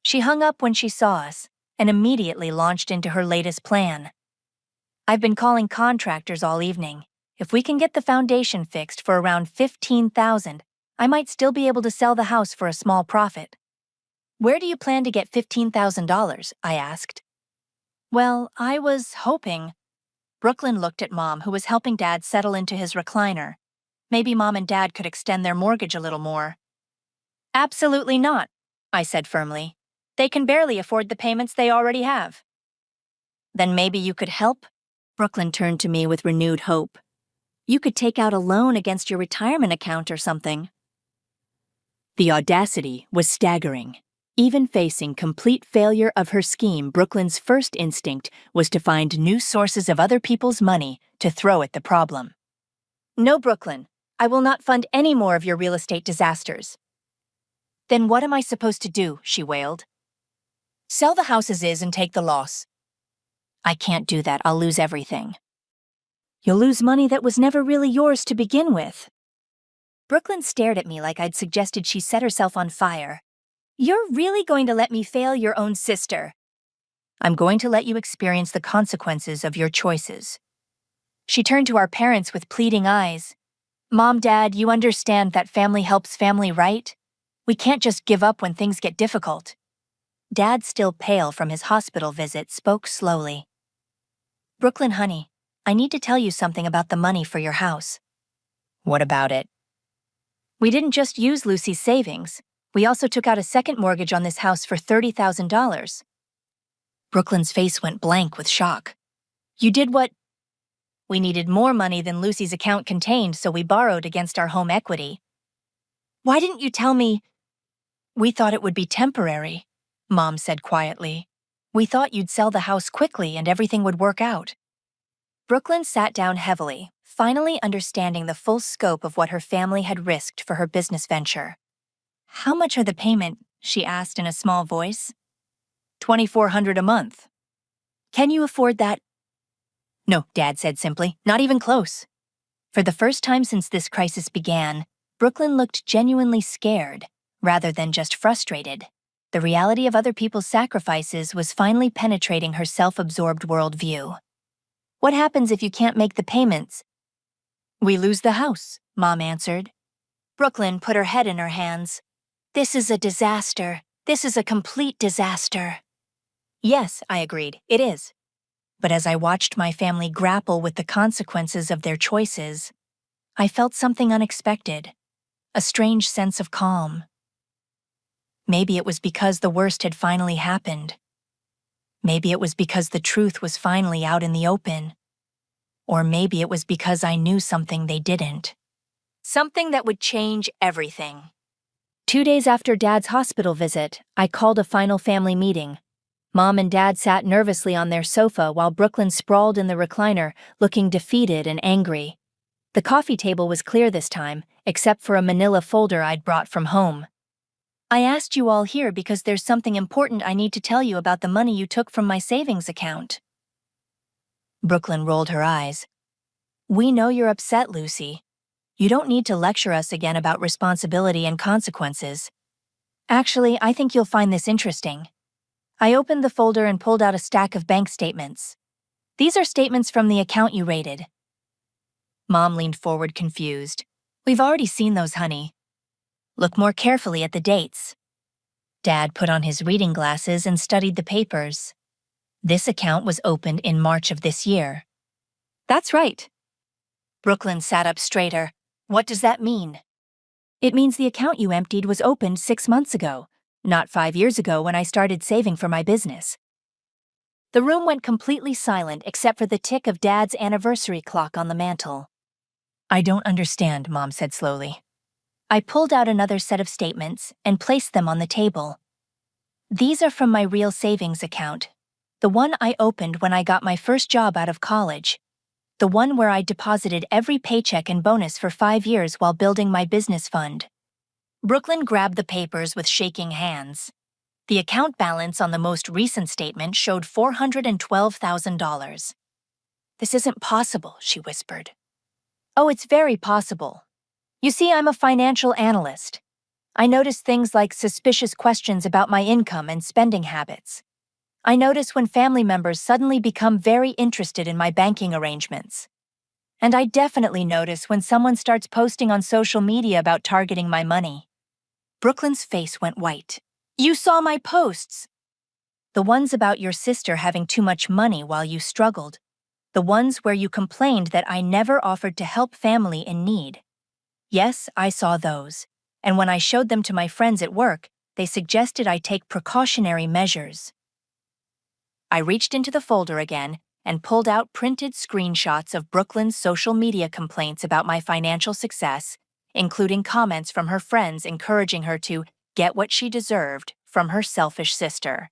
She hung up when she saw us and immediately launched into her latest plan. "I've been calling contractors all evening. If we can get the foundation fixed for around $15,000, I might still be able to sell the house for a small profit." "Where do you plan to get $15,000? I asked. "Well, I was hoping." Brooklyn looked at Mom, who was helping Dad settle into his recliner. "Maybe Mom and Dad could extend their mortgage a little more." "Absolutely not," I said firmly. "They can barely afford the payments they already have." "Then maybe you could help?" Brooklyn turned to me with renewed hope. "You could take out a loan against your retirement account or something." The audacity was staggering. Even facing complete failure of her scheme, Brooklyn's first instinct was to find new sources of other people's money to throw at the problem. "No, Brooklyn, I will not fund any more of your real estate disasters." "Then what am I supposed to do?" she wailed. "Sell the house as is and take the loss." "I can't do that. I'll lose everything." "You'll lose money that was never really yours to begin with." Brooklyn stared at me like I'd suggested she set herself on fire. "You're really going to let me fail your own sister?" "I'm going to let you experience the consequences of your choices." She turned to our parents with pleading eyes. "Mom, Dad, you understand that family helps family, right? We can't just give up when things get difficult." Dad, still pale from his hospital visit, spoke slowly. "Brooklyn, honey, I need to tell you something about the money for your house." "What about it?" "We didn't just use Lucy's savings. We also took out a second mortgage on this house for $30,000. Brooklyn's face went blank with shock. "You did what?" "We needed more money than Lucy's account contained, so we borrowed against our home equity." "Why didn't you tell me?" "We thought it would be temporary," Mom said quietly. "We thought you'd sell the house quickly and everything would work out." Brooklyn sat down heavily, finally understanding the full scope of what her family had risked for her business venture. "How much are the payment?" she asked in a small voice. $2,400 a month." "Can you afford that?" "No," Dad said simply. "Not even close." For the first time since this crisis began, Brooklyn looked genuinely scared, rather than just frustrated. The reality of other people's sacrifices was finally penetrating her self-absorbed worldview. "What happens if you can't make the payments?" "We lose the house," Mom answered. Brooklyn put her head in her hands. "This is a disaster. This is a complete disaster." "Yes," I agreed, "it is." But as I watched my family grapple with the consequences of their choices, I felt something unexpected, a strange sense of calm. Maybe it was because the worst had finally happened. Maybe it was because the truth was finally out in the open. Or maybe it was because I knew something they didn't. Something that would change everything. 2 days after Dad's hospital visit, I called a final family meeting. Mom and Dad sat nervously on their sofa while Brooklyn sprawled in the recliner, looking defeated and angry. The coffee table was clear this time, except for a manila folder I'd brought from home. I asked you all here because there's something important I need to tell you about the money you took from my savings account. Brooklyn rolled her eyes. We know you're upset, Lucy. You don't need to lecture us again about responsibility and consequences. Actually, I think you'll find this interesting. I opened the folder and pulled out a stack of bank statements. These are statements from the account you raided. Mom leaned forward confused. We've already seen those, honey. Look more carefully at the dates. Dad put on his reading glasses and studied the papers. This account was opened in March of this year. That's right. Brooklyn sat up straighter. What does that mean? It means the account you emptied was opened 6 months ago, not 5 years ago when I started saving for my business. The room went completely silent except for the tick of Dad's anniversary clock on the mantel. I don't understand, Mom said slowly. I pulled out another set of statements and placed them on the table. These are from my real savings account, the one I opened when I got my first job out of college, the one where I deposited every paycheck and bonus for 5 years while building my business fund. Brooklyn grabbed the papers with shaking hands. The account balance on the most recent statement showed $412,000. This isn't possible, she whispered. Oh, it's very possible. You see, I'm a financial analyst. I notice things like suspicious questions about my income and spending habits. I notice when family members suddenly become very interested in my banking arrangements. And I definitely notice when someone starts posting on social media about targeting my money. Brooklyn's face went white. You saw my posts! The ones about your sister having too much money while you struggled. The ones where you complained that I never offered to help family in need. Yes, I saw those. And when I showed them to my friends at work, they suggested I take precautionary measures. I reached into the folder again and pulled out printed screenshots of Brooklyn's social media complaints about my financial success, including comments from her friends encouraging her to get what she deserved from her selfish sister.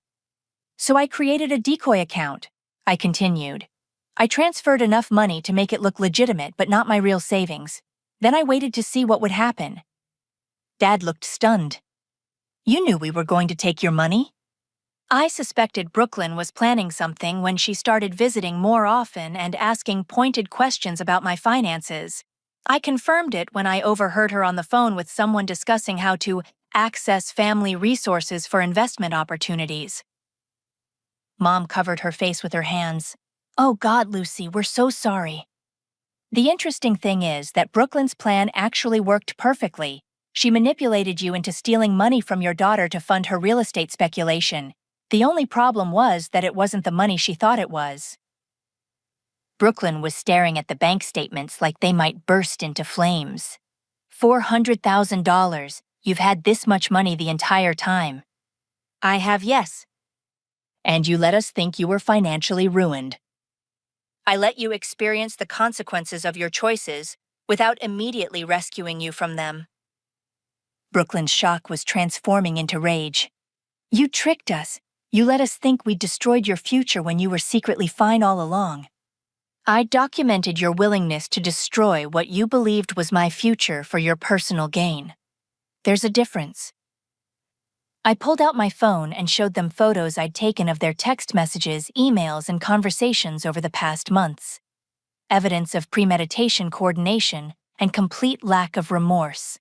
So I created a decoy account, I continued. I transferred enough money to make it look legitimate but not my real savings. Then I waited to see what would happen. Dad looked stunned. You knew we were going to take your money? I suspected Brooklyn was planning something when she started visiting more often and asking pointed questions about my finances. I confirmed it when I overheard her on the phone with someone discussing how to access family resources for investment opportunities. Mom covered her face with her hands. Oh God, Lucy, we're so sorry. The interesting thing is that Brooklyn's plan actually worked perfectly. She manipulated you into stealing money from your daughter to fund her real estate speculation. The only problem was that it wasn't the money she thought it was. Brooklyn was staring at the bank statements like they might burst into flames. $400,000. You've had this much money the entire time. I have, yes. And you let us think you were financially ruined. I let you experience the consequences of your choices without immediately rescuing you from them. Brooklyn's shock was transforming into rage. You tricked us. You let us think we'd destroyed your future when you were secretly fine all along. I documented your willingness to destroy what you believed was my future for your personal gain. There's a difference. I pulled out my phone and showed them photos I'd taken of their text messages, emails, and conversations over the past months. Evidence of premeditation, coordination, and complete lack of remorse.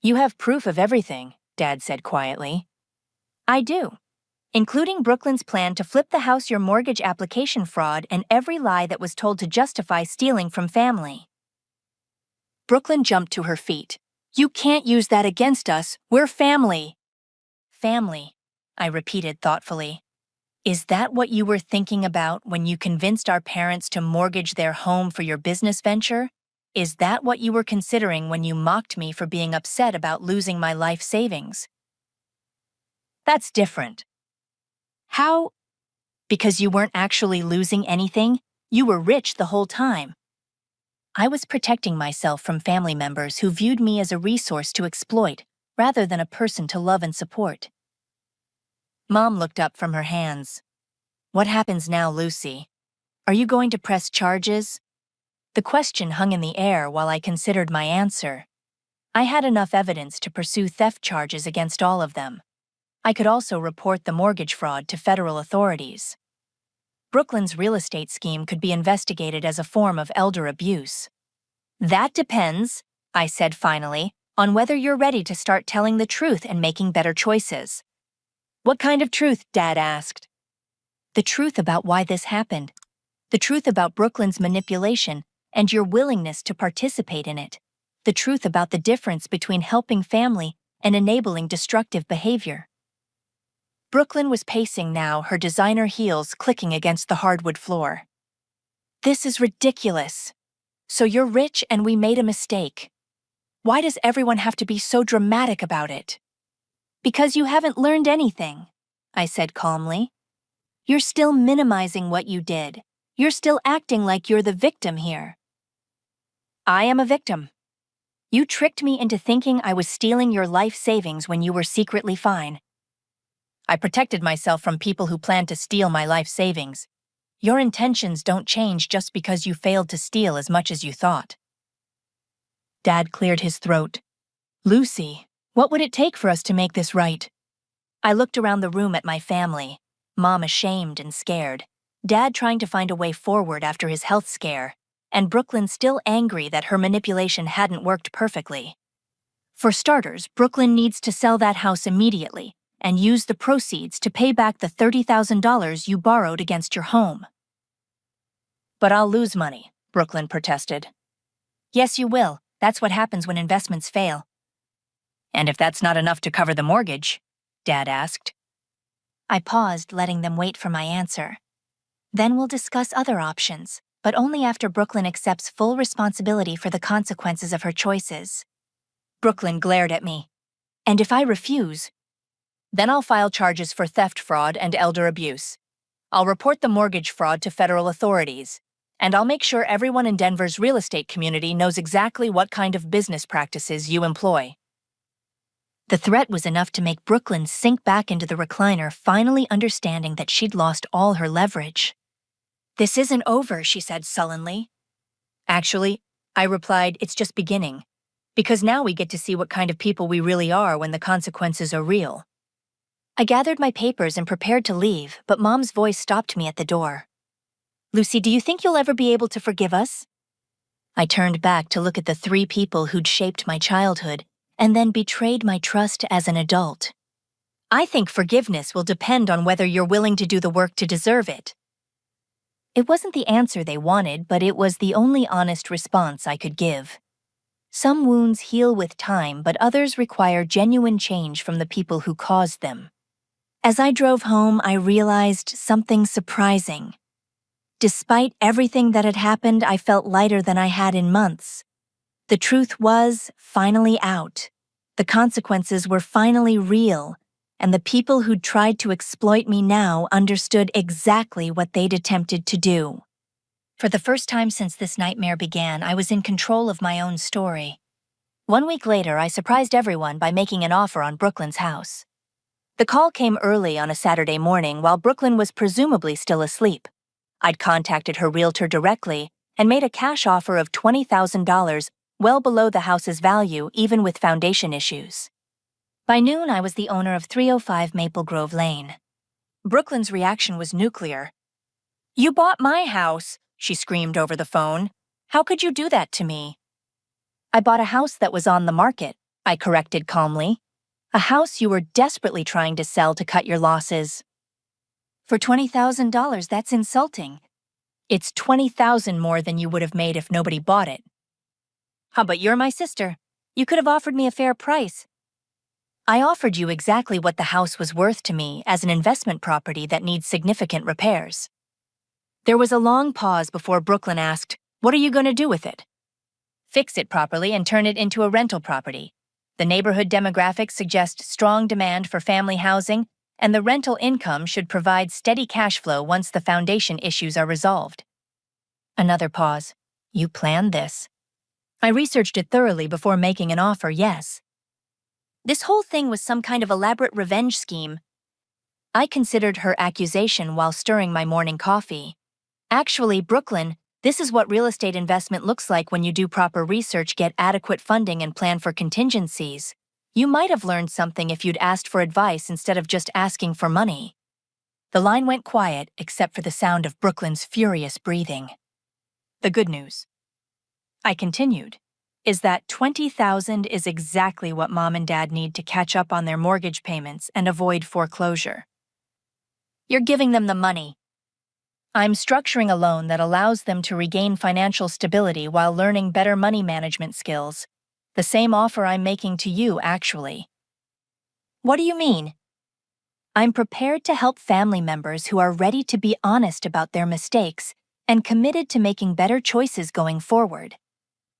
You have proof of everything, Dad said quietly. I do. Including Brooklyn's plan to flip the house, your mortgage application fraud, and every lie that was told to justify stealing from family. Brooklyn jumped to her feet. You can't use that against us. We're family. Family, I repeated thoughtfully. Is that what you were thinking about when you convinced our parents to mortgage their home for your business venture? Is that what you were considering when you mocked me for being upset about losing my life savings? That's different. How? Because you weren't actually losing anything? You were rich the whole time. I was protecting myself from family members who viewed me as a resource to exploit, rather than a person to love and support. Mom looked up from her hands. What happens now, Lucy? Are you going to press charges? The question hung in the air while I considered my answer. I had enough evidence to pursue theft charges against all of them. I could also report the mortgage fraud to federal authorities. Brooklyn's real estate scheme could be investigated as a form of elder abuse. That depends, I said finally, on whether you're ready to start telling the truth and making better choices. What kind of truth? Dad asked. The truth about why this happened. The truth about Brooklyn's manipulation and your willingness to participate in it. The truth about the difference between helping family and enabling destructive behavior. Brooklyn was pacing now, her designer heels clicking against the hardwood floor. This is ridiculous. So you're rich and we made a mistake. Why does everyone have to be so dramatic about it? Because you haven't learned anything, I said calmly. You're still minimizing what you did. You're still acting like you're the victim here. I am a victim. You tricked me into thinking I was stealing your life savings when you were secretly fine. I protected myself from people who planned to steal my life savings. Your intentions don't change just because you failed to steal as much as you thought. Dad cleared his throat. Lucy, what would it take for us to make this right? I looked around the room at my family, Mom ashamed and scared, Dad trying to find a way forward after his health scare, and Brooklyn still angry that her manipulation hadn't worked perfectly. For starters, Brooklyn needs to sell that house immediately and use the proceeds to pay back the $30,000 you borrowed against your home. But I'll lose money, Brooklyn protested. Yes, you will. That's what happens when investments fail. And if that's not enough to cover the mortgage? Dad asked. I paused, letting them wait for my answer. Then we'll discuss other options, but only after Brooklyn accepts full responsibility for the consequences of her choices. Brooklyn glared at me. And if I refuse? Then I'll file charges for theft, fraud, and elder abuse. I'll report the mortgage fraud to federal authorities, and I'll make sure everyone in Denver's real estate community knows exactly what kind of business practices you employ. The threat was enough to make Brooklyn sink back into the recliner, finally understanding that she'd lost all her leverage. This isn't over, she said sullenly. Actually, I replied, it's just beginning. Because now we get to see what kind of people we really are when the consequences are real. I gathered my papers and prepared to leave, but Mom's voice stopped me at the door. Lucy, do you think you'll ever be able to forgive us? I turned back to look at the three people who'd shaped my childhood and then betrayed my trust as an adult. I think forgiveness will depend on whether you're willing to do the work to deserve it. It wasn't the answer they wanted, but it was the only honest response I could give. Some wounds heal with time, but others require genuine change from the people who caused them. As I drove home, I realized something surprising. Despite everything that had happened, I felt lighter than I had in months. The truth was finally out. The consequences were finally real, and the people who'd tried to exploit me now understood exactly what they'd attempted to do. For the first time since this nightmare began, I was in control of my own story. 1 week later, I surprised everyone by making an offer on Brooklyn's house. The call came early on a Saturday morning while Brooklyn was presumably still asleep. I'd contacted her realtor directly and made a cash offer of $20,000, well below the house's value even with foundation issues. By noon, I was the owner of 305 Maple Grove Lane. Brooklyn's reaction was nuclear. You bought my house, she screamed over the phone. How could you do that to me? I bought a house that was on the market, I corrected calmly. A house you were desperately trying to sell to cut your losses. For $20,000, that's insulting. It's $20,000 more than you would have made if nobody bought it. But you're my sister. You could have offered me a fair price. I offered you exactly what the house was worth to me as an investment property that needs significant repairs. There was a long pause before Brooklyn asked, "What are you going to do with it?" Fix it properly and turn it into a rental property. The neighborhood demographics suggest strong demand for family housing, and the rental income should provide steady cash flow once the foundation issues are resolved. Another pause. You planned this. I researched it thoroughly before making an offer, yes. This whole thing was some kind of elaborate revenge scheme. I considered her accusation while stirring my morning coffee. Actually, Brooklyn, this is what real estate investment looks like when you do proper research, get adequate funding, and plan for contingencies. You might have learned something if you'd asked for advice instead of just asking for money. The line went quiet except for the sound of Brooklyn's furious breathing. The good news, I continued, is that $20,000 is exactly what Mom and Dad need to catch up on their mortgage payments and avoid foreclosure. You're giving them the money. I'm structuring a loan that allows them to regain financial stability while learning better money management skills. The same offer I'm making to you, actually. What do you mean? I'm prepared to help family members who are ready to be honest about their mistakes and committed to making better choices going forward.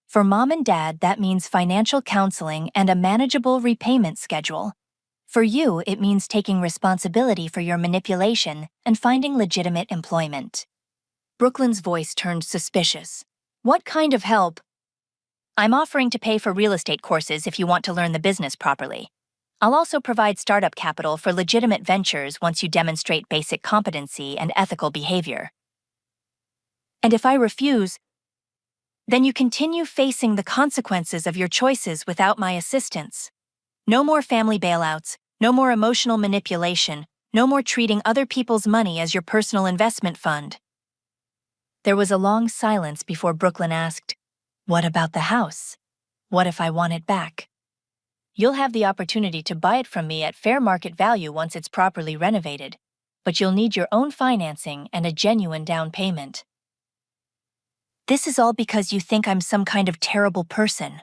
For Mom and Dad, that means financial counseling and a manageable repayment schedule. For you, it means taking responsibility for your manipulation and finding legitimate employment. Brooklyn's voice turned suspicious. What kind of help? I'm offering to pay for real estate courses if you want to learn the business properly. I'll also provide startup capital for legitimate ventures once you demonstrate basic competency and ethical behavior. And if I refuse, then you continue facing the consequences of your choices without my assistance. No more family bailouts, no more emotional manipulation, no more treating other people's money as your personal investment fund. There was a long silence before Brooklyn asked, "What about the house? What if I want it back?" You'll have the opportunity to buy it from me at fair market value once it's properly renovated, but you'll need your own financing and a genuine down payment. This is all because you think I'm some kind of terrible person.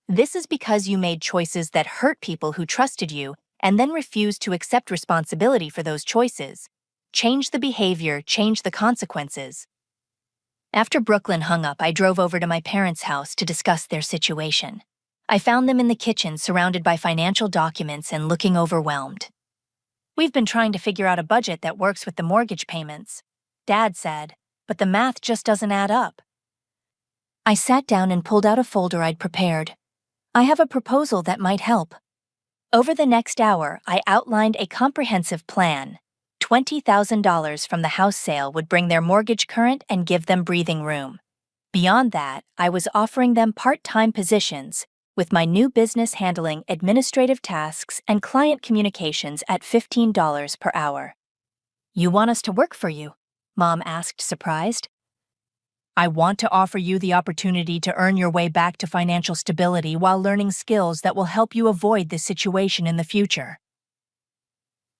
This is because you made choices that hurt people who trusted you and then refused to accept responsibility for those choices. Change the behavior, change the consequences. After Brooklyn hung up, I drove over to my parents' house to discuss their situation. I found them in the kitchen, surrounded by financial documents and looking overwhelmed. We've been trying to figure out a budget that works with the mortgage payments, Dad said, but the math just doesn't add up. I sat down and pulled out a folder I'd prepared. I have a proposal that might help. Over the next hour, I outlined a comprehensive plan. $20,000 from the house sale would bring their mortgage current and give them breathing room. Beyond that, I was offering them part-time positions, with my new business handling administrative tasks and client communications at $15 per hour. You want us to work for you? Mom asked, surprised. I want to offer you the opportunity to earn your way back to financial stability while learning skills that will help you avoid this situation in the future.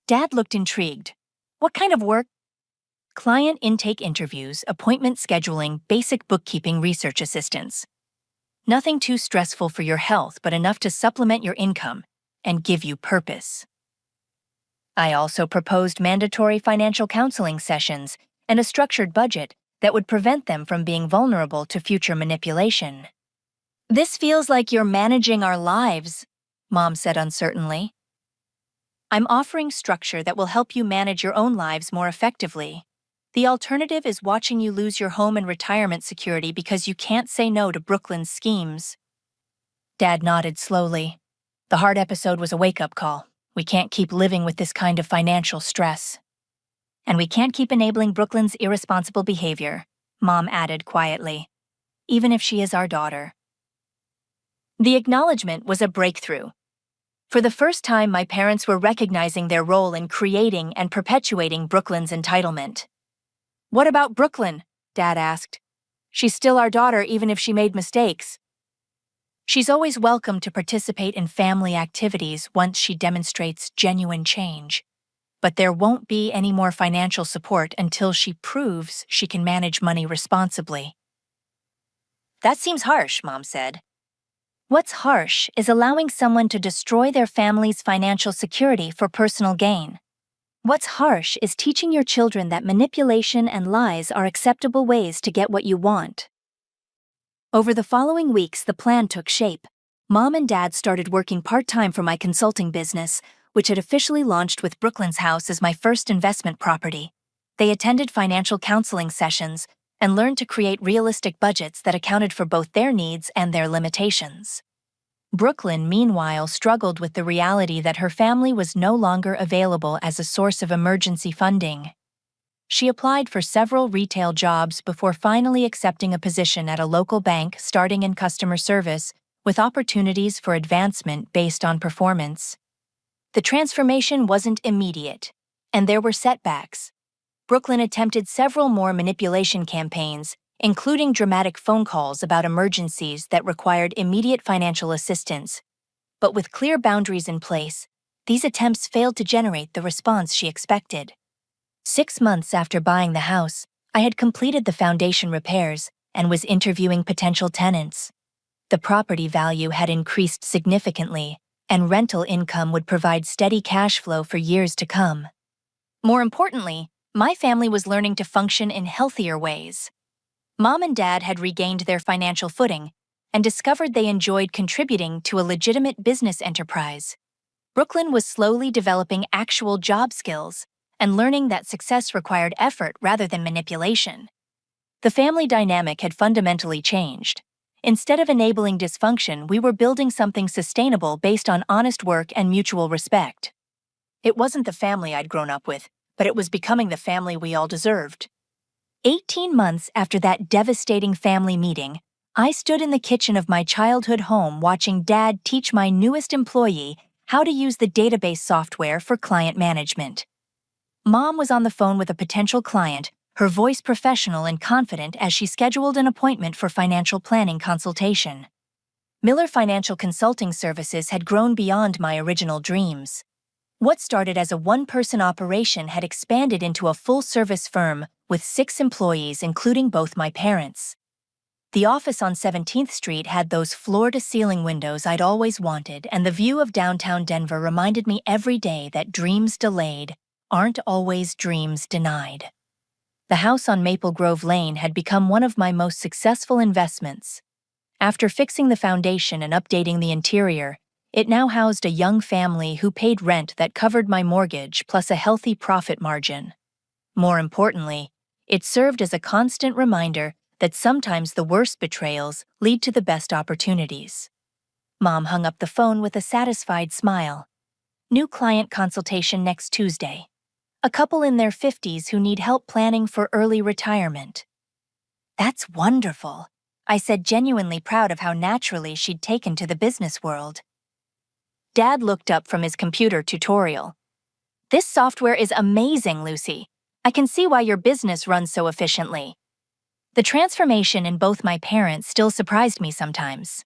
Dad looked intrigued. What kind of work? Client intake interviews, appointment scheduling, basic bookkeeping, research assistance. Nothing too stressful for your health, but enough to supplement your income and give you purpose. I also proposed mandatory financial counseling sessions and a structured budget that would prevent them from being vulnerable to future manipulation. This feels like you're managing our lives, Mom said uncertainly. I'm offering structure that will help you manage your own lives more effectively. The alternative is watching you lose your home and retirement security because you can't say no to Brooklyn's schemes. Dad nodded slowly. The hard episode was a wake-up call. We can't keep living with this kind of financial stress. And we can't keep enabling Brooklyn's irresponsible behavior, Mom added quietly, even if she is our daughter. The acknowledgement was a breakthrough. For the first time, my parents were recognizing their role in creating and perpetuating Brooklyn's entitlement. What about Brooklyn? Dad asked. She's still our daughter even if she made mistakes. She's always welcome to participate in family activities once she demonstrates genuine change. But there won't be any more financial support until she proves she can manage money responsibly. That seems harsh, Mom said. What's harsh is allowing someone to destroy their family's financial security for personal gain. What's harsh is teaching your children that manipulation and lies are acceptable ways to get what you want. Over the following weeks, the plan took shape. Mom and Dad started working part-time for my consulting business, which had officially launched with Brooklyn's house as my first investment property. They attended financial counseling sessions, and learned to create realistic budgets that accounted for both their needs and their limitations. Brooklyn, meanwhile, struggled with the reality that her family was no longer available as a source of emergency funding. She applied for several retail jobs before finally accepting a position at a local bank, starting in customer service, with opportunities for advancement based on performance. The transformation wasn't immediate, and there were setbacks. Brooklyn attempted several more manipulation campaigns, including dramatic phone calls about emergencies that required immediate financial assistance. But with clear boundaries in place, these attempts failed to generate the response she expected. 6 months after buying the house, I had completed the foundation repairs and was interviewing potential tenants. The property value had increased significantly, and rental income would provide steady cash flow for years to come. More importantly, my family was learning to function in healthier ways. Mom and Dad had regained their financial footing and discovered they enjoyed contributing to a legitimate business enterprise. Brooklyn was slowly developing actual job skills and learning that success required effort rather than manipulation. The family dynamic had fundamentally changed. Instead of enabling dysfunction, we were building something sustainable based on honest work and mutual respect. It wasn't the family I'd grown up with, but it was becoming the family we all deserved. 18 months after that devastating family meeting, I stood in the kitchen of my childhood home watching Dad teach my newest employee how to use the database software for client management. Mom was on the phone with a potential client, her voice professional and confident as she scheduled an appointment for financial planning consultation. Miller Financial Consulting Services had grown beyond my original dreams. What started as a one-person operation had expanded into a full-service firm with 6 employees, including both my parents. The office on 17th Street had those floor-to-ceiling windows I'd always wanted, and the view of downtown Denver reminded me every day that dreams delayed aren't always dreams denied. The house on Maple Grove Lane had become one of my most successful investments. After fixing the foundation and updating the interior, it now housed a young family who paid rent that covered my mortgage plus a healthy profit margin. More importantly, it served as a constant reminder that sometimes the worst betrayals lead to the best opportunities. Mom hung up the phone with a satisfied smile. New client consultation next Tuesday. A couple in their 50s who need help planning for early retirement. That's wonderful, I said, genuinely proud of how naturally she'd taken to the business world. Dad looked up from his computer tutorial. This software is amazing, Lucy. I can see why your business runs so efficiently. The transformation in both my parents still surprised me sometimes.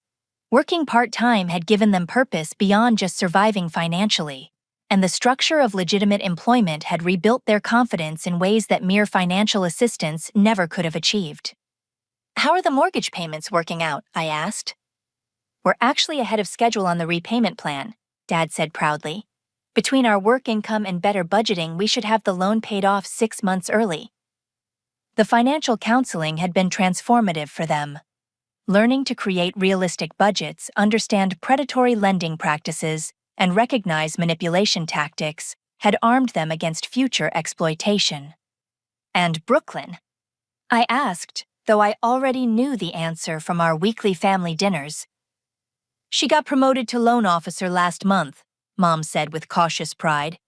Working part-time had given them purpose beyond just surviving financially, and the structure of legitimate employment had rebuilt their confidence in ways that mere financial assistance never could have achieved. How are the mortgage payments working out? I asked. We're actually ahead of schedule on the repayment plan, Dad said proudly. Between our work income and better budgeting, we should have the loan paid off 6 months early. The financial counseling had been transformative for them. Learning to create realistic budgets, understand predatory lending practices, and recognize manipulation tactics had armed them against future exploitation. And Brooklyn? I asked, though I already knew the answer from our weekly family dinners. She got promoted to loan officer last month, Mom said with cautious pride.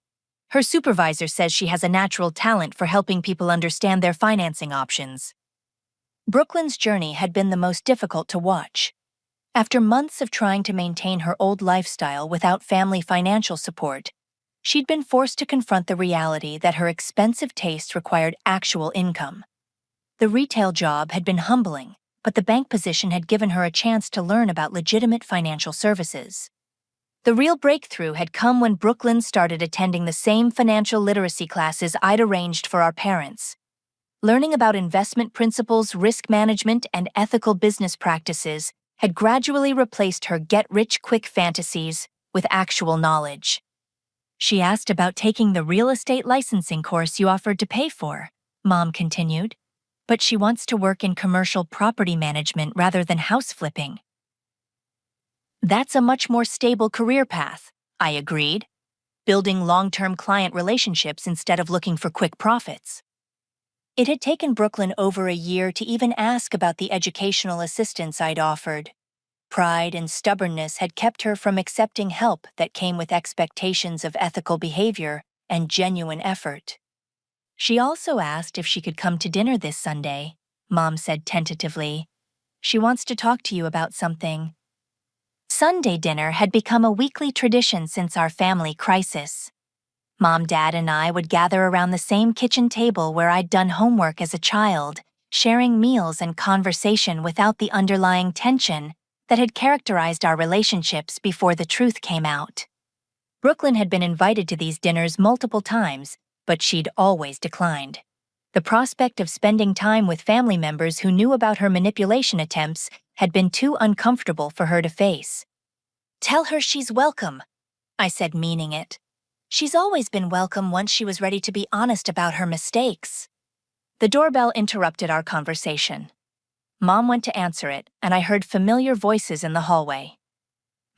Her supervisor says she has a natural talent for helping people understand their financing options. Brooklyn's journey had been the most difficult to watch. After months of trying to maintain her old lifestyle without family financial support, she'd been forced to confront the reality that her expensive taste required actual income. The retail job had been humbling, but the bank position had given her a chance to learn about legitimate financial services. The real breakthrough had come when Brooklyn started attending the same financial literacy classes I'd arranged for our parents. Learning about investment principles, risk management, and ethical business practices had gradually replaced her get-rich-quick fantasies with actual knowledge. She asked about taking the real estate licensing course you offered to pay for, Mom continued, but she wants to work in commercial property management rather than house flipping. That's a much more stable career path, I agreed, building long-term client relationships instead of looking for quick profits. It had taken Brooklyn over a year to even ask about the educational assistance I'd offered. Pride and stubbornness had kept her from accepting help that came with expectations of ethical behavior and genuine effort. She also asked if she could come to dinner this Sunday, Mom said tentatively. She wants to talk to you about something. Sunday dinner had become a weekly tradition since our family crisis. Mom, Dad, and I would gather around the same kitchen table where I'd done homework as a child, sharing meals and conversation without the underlying tension that had characterized our relationships before the truth came out. Brooklyn had been invited to these dinners multiple times, but she'd always declined. The prospect of spending time with family members who knew about her manipulation attempts had been too uncomfortable for her to face. "Tell her she's welcome," I said, meaning it. "She's always been welcome once she was ready to be honest about her mistakes." The doorbell interrupted our conversation. Mom went to answer it, and I heard familiar voices in the hallway.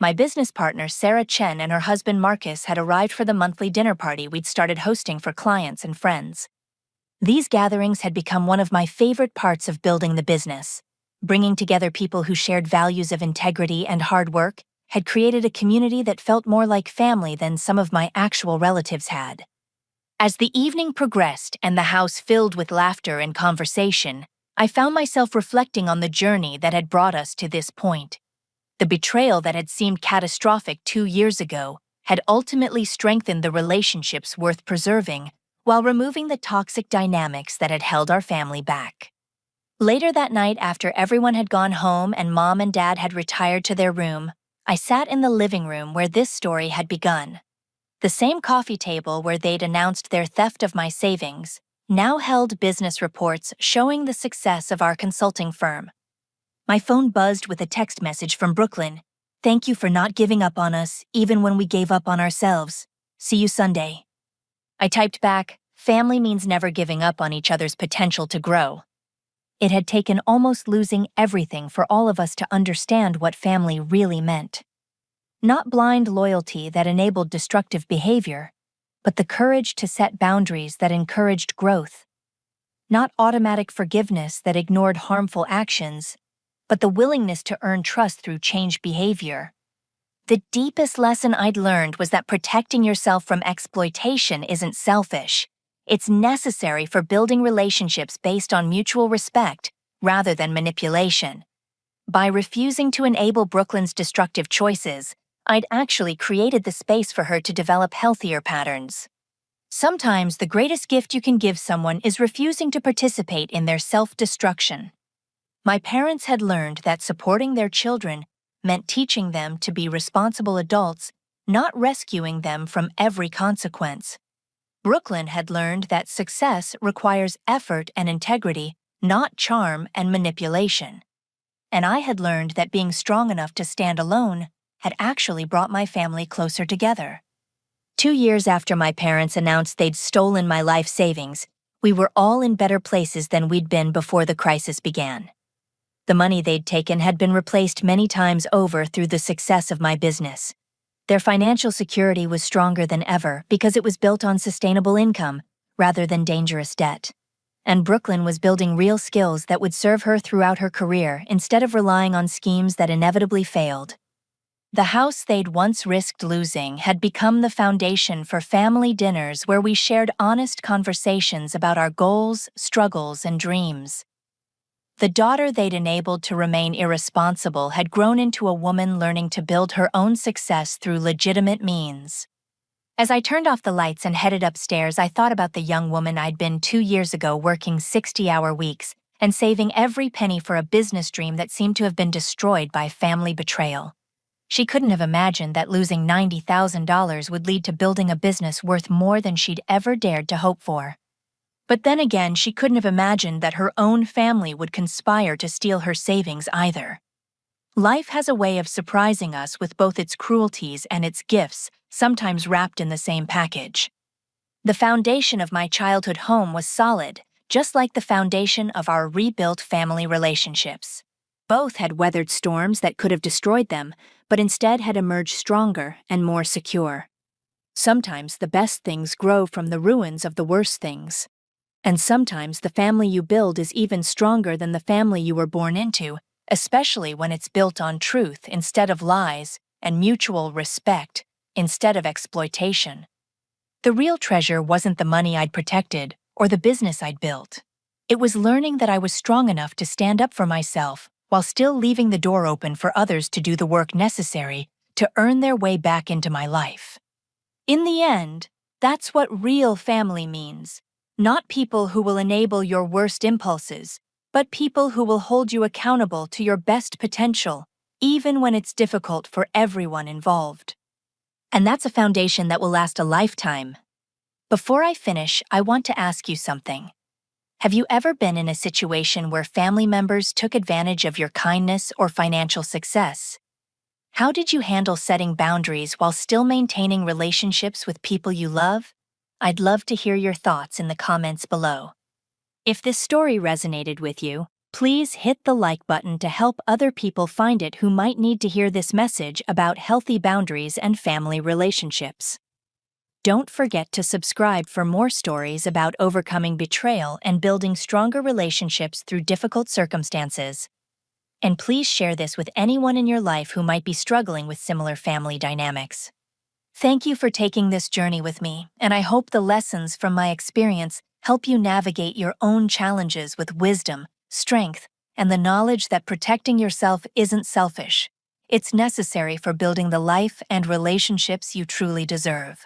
My business partner, Sarah Chen, and her husband, Marcus, had arrived for the monthly dinner party we'd started hosting for clients and friends. These gatherings had become one of my favorite parts of building the business. Bringing together people who shared values of integrity and hard work had created a community that felt more like family than some of my actual relatives had. As the evening progressed and the house filled with laughter and conversation, I found myself reflecting on the journey that had brought us to this point. The betrayal that had seemed catastrophic 2 years ago had ultimately strengthened the relationships worth preserving while removing the toxic dynamics that had held our family back. Later that night, after everyone had gone home and Mom and Dad had retired to their room, I sat in the living room where this story had begun. The same coffee table where they'd announced their theft of my savings now held business reports showing the success of our consulting firm. My phone buzzed with a text message from Brooklyn. "Thank you for not giving up on us, even when we gave up on ourselves. See you Sunday." I typed back, "Family means never giving up on each other's potential to grow." It had taken almost losing everything for all of us to understand what family really meant. Not blind loyalty that enabled destructive behavior, but the courage to set boundaries that encouraged growth. Not automatic forgiveness that ignored harmful actions, but the willingness to earn trust through changed behavior. The deepest lesson I'd learned was that protecting yourself from exploitation isn't selfish. It's necessary for building relationships based on mutual respect rather than manipulation. By refusing to enable Brooklyn's destructive choices, I'd actually created the space for her to develop healthier patterns. Sometimes the greatest gift you can give someone is refusing to participate in their self-destruction. My parents had learned that supporting their children meant teaching them to be responsible adults, not rescuing them from every consequence. Brooklyn had learned that success requires effort and integrity, not charm and manipulation. And I had learned that being strong enough to stand alone had actually brought my family closer together. 2 years after my parents announced they'd stolen my life savings, we were all in better places than we'd been before the crisis began. The money they'd taken had been replaced many times over through the success of my business. Their financial security was stronger than ever because it was built on sustainable income rather than dangerous debt. And Brooklyn was building real skills that would serve her throughout her career instead of relying on schemes that inevitably failed. The house they'd once risked losing had become the foundation for family dinners where we shared honest conversations about our goals, struggles, and dreams. The daughter they'd enabled to remain irresponsible had grown into a woman learning to build her own success through legitimate means. As I turned off the lights and headed upstairs, I thought about the young woman I'd been 2 years ago, working 60-hour weeks and saving every penny for a business dream that seemed to have been destroyed by family betrayal. She couldn't have imagined that losing $90,000 would lead to building a business worth more than she'd ever dared to hope for. But then again, she couldn't have imagined that her own family would conspire to steal her savings either. Life has a way of surprising us with both its cruelties and its gifts, sometimes wrapped in the same package. The foundation of my childhood home was solid, just like the foundation of our rebuilt family relationships. Both had weathered storms that could have destroyed them, but instead had emerged stronger and more secure. Sometimes the best things grow from the ruins of the worst things. And sometimes the family you build is even stronger than the family you were born into, especially when it's built on truth instead of lies and mutual respect instead of exploitation. The real treasure wasn't the money I'd protected or the business I'd built. It was learning that I was strong enough to stand up for myself while still leaving the door open for others to do the work necessary to earn their way back into my life. In the end, that's what real family means. Not people who will enable your worst impulses, but people who will hold you accountable to your best potential, even when it's difficult for everyone involved. And that's a foundation that will last a lifetime. Before I finish, I want to ask you something. Have you ever been in a situation where family members took advantage of your kindness or financial success? How did you handle setting boundaries while still maintaining relationships with people you love? I'd love to hear your thoughts in the comments below. If this story resonated with you, please hit the like button to help other people find it who might need to hear this message about healthy boundaries and family relationships. Don't forget to subscribe for more stories about overcoming betrayal and building stronger relationships through difficult circumstances. And please share this with anyone in your life who might be struggling with similar family dynamics. Thank you for taking this journey with me, and I hope the lessons from my experience help you navigate your own challenges with wisdom, strength, and the knowledge that protecting yourself isn't selfish. It's necessary for building the life and relationships you truly deserve.